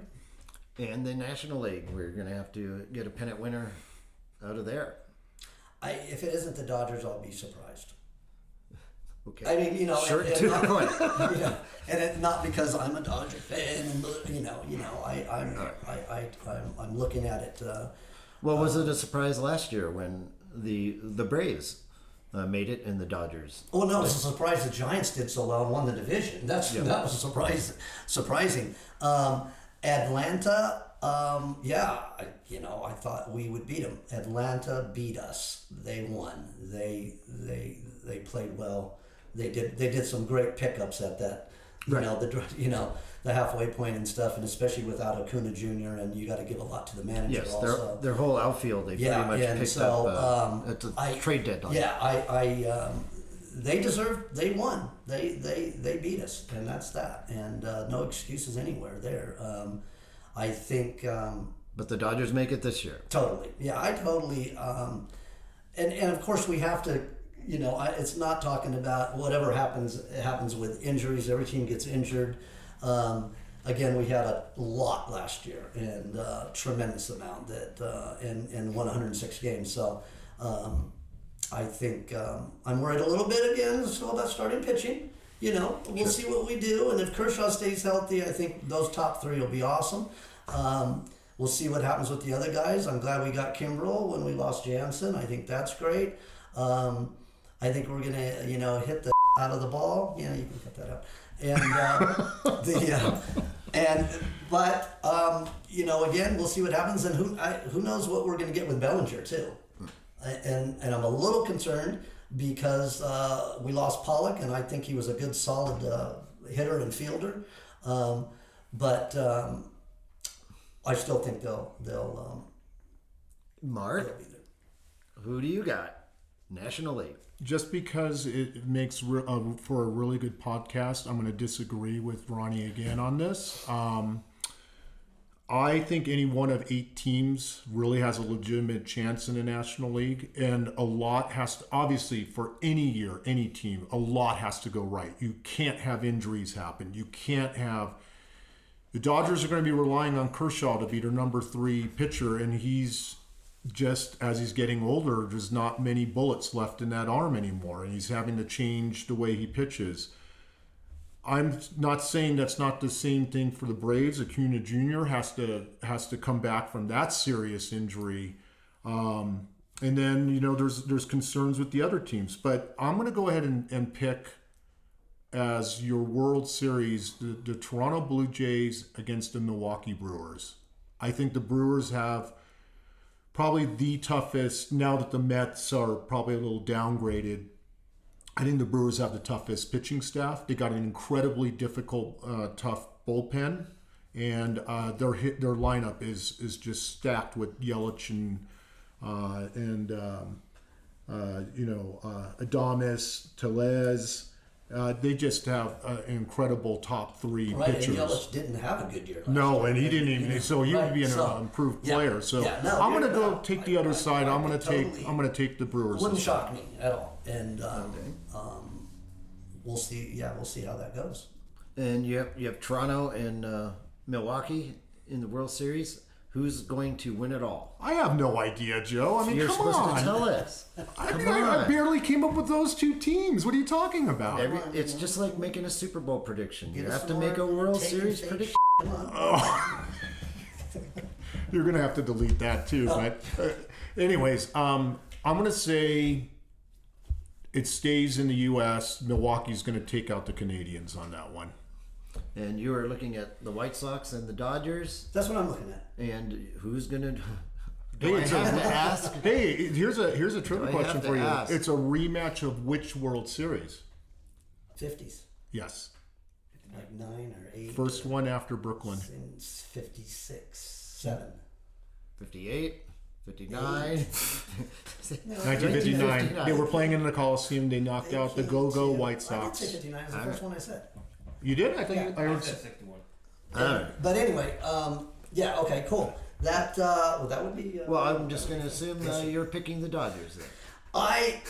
And the National League, we're going to have to get a pennant winner out of there. If it isn't the Dodgers, I'll be surprised. Okay. I mean, Short to the point. And it's not because I'm a Dodger fan. I'm looking at it. Well, was it a surprise last year when the Braves made it and the Dodgers? Oh no, it's a surprise the Giants did so well and won the division. That was a surprising. Atlanta, I thought we would beat them. Atlanta beat us. They won. They played well. They did some great pickups at that. The halfway point and stuff, and especially without Acuna Jr. and you got to give a lot to the manager. Yes, also. Their whole outfield they pretty much picked up at the trade deadline. Yeah, they deserved. They won. They beat us, and that's that. And no excuses anywhere there. I think. But the Dodgers make it this year. Totally. Yeah, I totally. And of course we have to. It's not talking about whatever happens with injuries. Every team gets injured. again, we had a lot last year, and tremendous amount that in 106 games. So I think I'm worried a little bit again still about starting pitching. We'll see what we do, and if Kershaw stays healthy, I think those top three will be awesome. We'll see what happens with the other guys. I'm glad we got Kimbrel when we lost Jansen. I think that's great. I think we're gonna, hit the out of the ball. Yeah, you can cut that out. And again, we'll see what happens, and who knows what we're gonna get with Bellinger too. And I'm a little concerned because we lost Pollock, and I think he was a good, solid hitter and fielder. But I still think they'll Marc, they'll be there. who do you got? National League. Just because it makes for a really good podcast, I'm going to disagree with Ronnie again on this. I think any one of 8 teams really has a legitimate chance in the National League, and a lot has to, obviously, for any year, any team, a lot has to go right. You can't have injuries happen. You can't have... The Dodgers are going to be relying on Kershaw to be their number 3 pitcher, and he's just, as he's getting older, there's not many bullets left in that arm anymore, and he's having to change the way he pitches. I'm not saying that's not the same thing for the Braves. Acuna Jr. has to come back from that serious injury, and then there's concerns with the other teams. But I'm going to go ahead and pick as your World Series the Toronto Blue Jays against the Milwaukee Brewers. I think the Brewers have probably the toughest, now that the Mets are probably a little downgraded. I think the Brewers have the toughest pitching staff. They got an incredibly difficult, tough bullpen, and their lineup is just stacked with Yelich and Adames, Tellez. They just have an incredible top 3 Right, pitchers. and Yelich didn't have a good year last No, year. and he didn't even. So he would be an So, improved yeah, player. So yeah, no, I'm going to you're go not. take the other side. I'm going to totally. take the Brewers. Wouldn't this time. shock me at all. And we'll see. Yeah, we'll see how that goes. And you have Toronto and Milwaukee in the World Series. Who's going to win it all? I have no idea, Joe. I mean, You're come supposed on. to tell us. I barely came up with those 2 teams. What are you talking about? It's just like making a Super Bowl prediction. You Get us have to some make a more World take Series and prediction. You're going to have to delete that too. But anyways, I'm going to say it stays in the U.S. Milwaukee's going to take out the Canadians on that one. And you are looking at the White Sox and the Dodgers. That's what I'm looking at. And who's going to... Hey, I have to ask? Hey, here's a trivia I question have to for you. ask? It's a rematch of which World Series? 50s, Yes. like 9 or 8. First one after Brooklyn. Since 56, 7. 58, 59. 1959. They were playing in the Coliseum. They knocked out the Go-Go White I did Sox. say 59. It's the first one I said. You did? I think I I heard. said 61. But anyway, yeah. Okay. Cool. That that would be. Well, I'm just going to assume you're picking the Dodgers then. I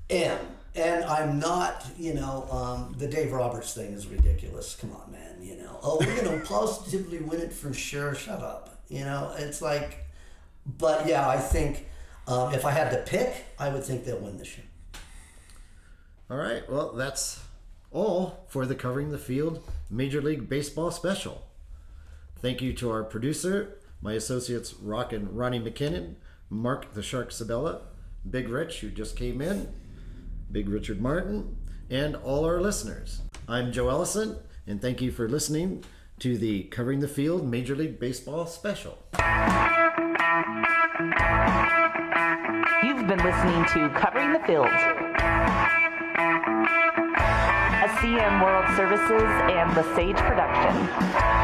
am, and I'm not. The Dave Roberts thing is ridiculous. Come on, man. We're going to positively win it for sure. Shut up. It's like, but yeah, I think if I had to pick, I would think they'll win this year. All right. Well, that's all for the Covering the Field Major League Baseball special. Thank you to our producer, my associates Rock and Ronnie McKinnon, Marc the Shark Sabella, Big Rich, who just came in, Big Richard Martin, and all our listeners. I'm Joe Ellison, and thank you for listening to the Covering the Field Major League Baseball special. You've been listening to Covering the Field, a CM World Services and the Sage production.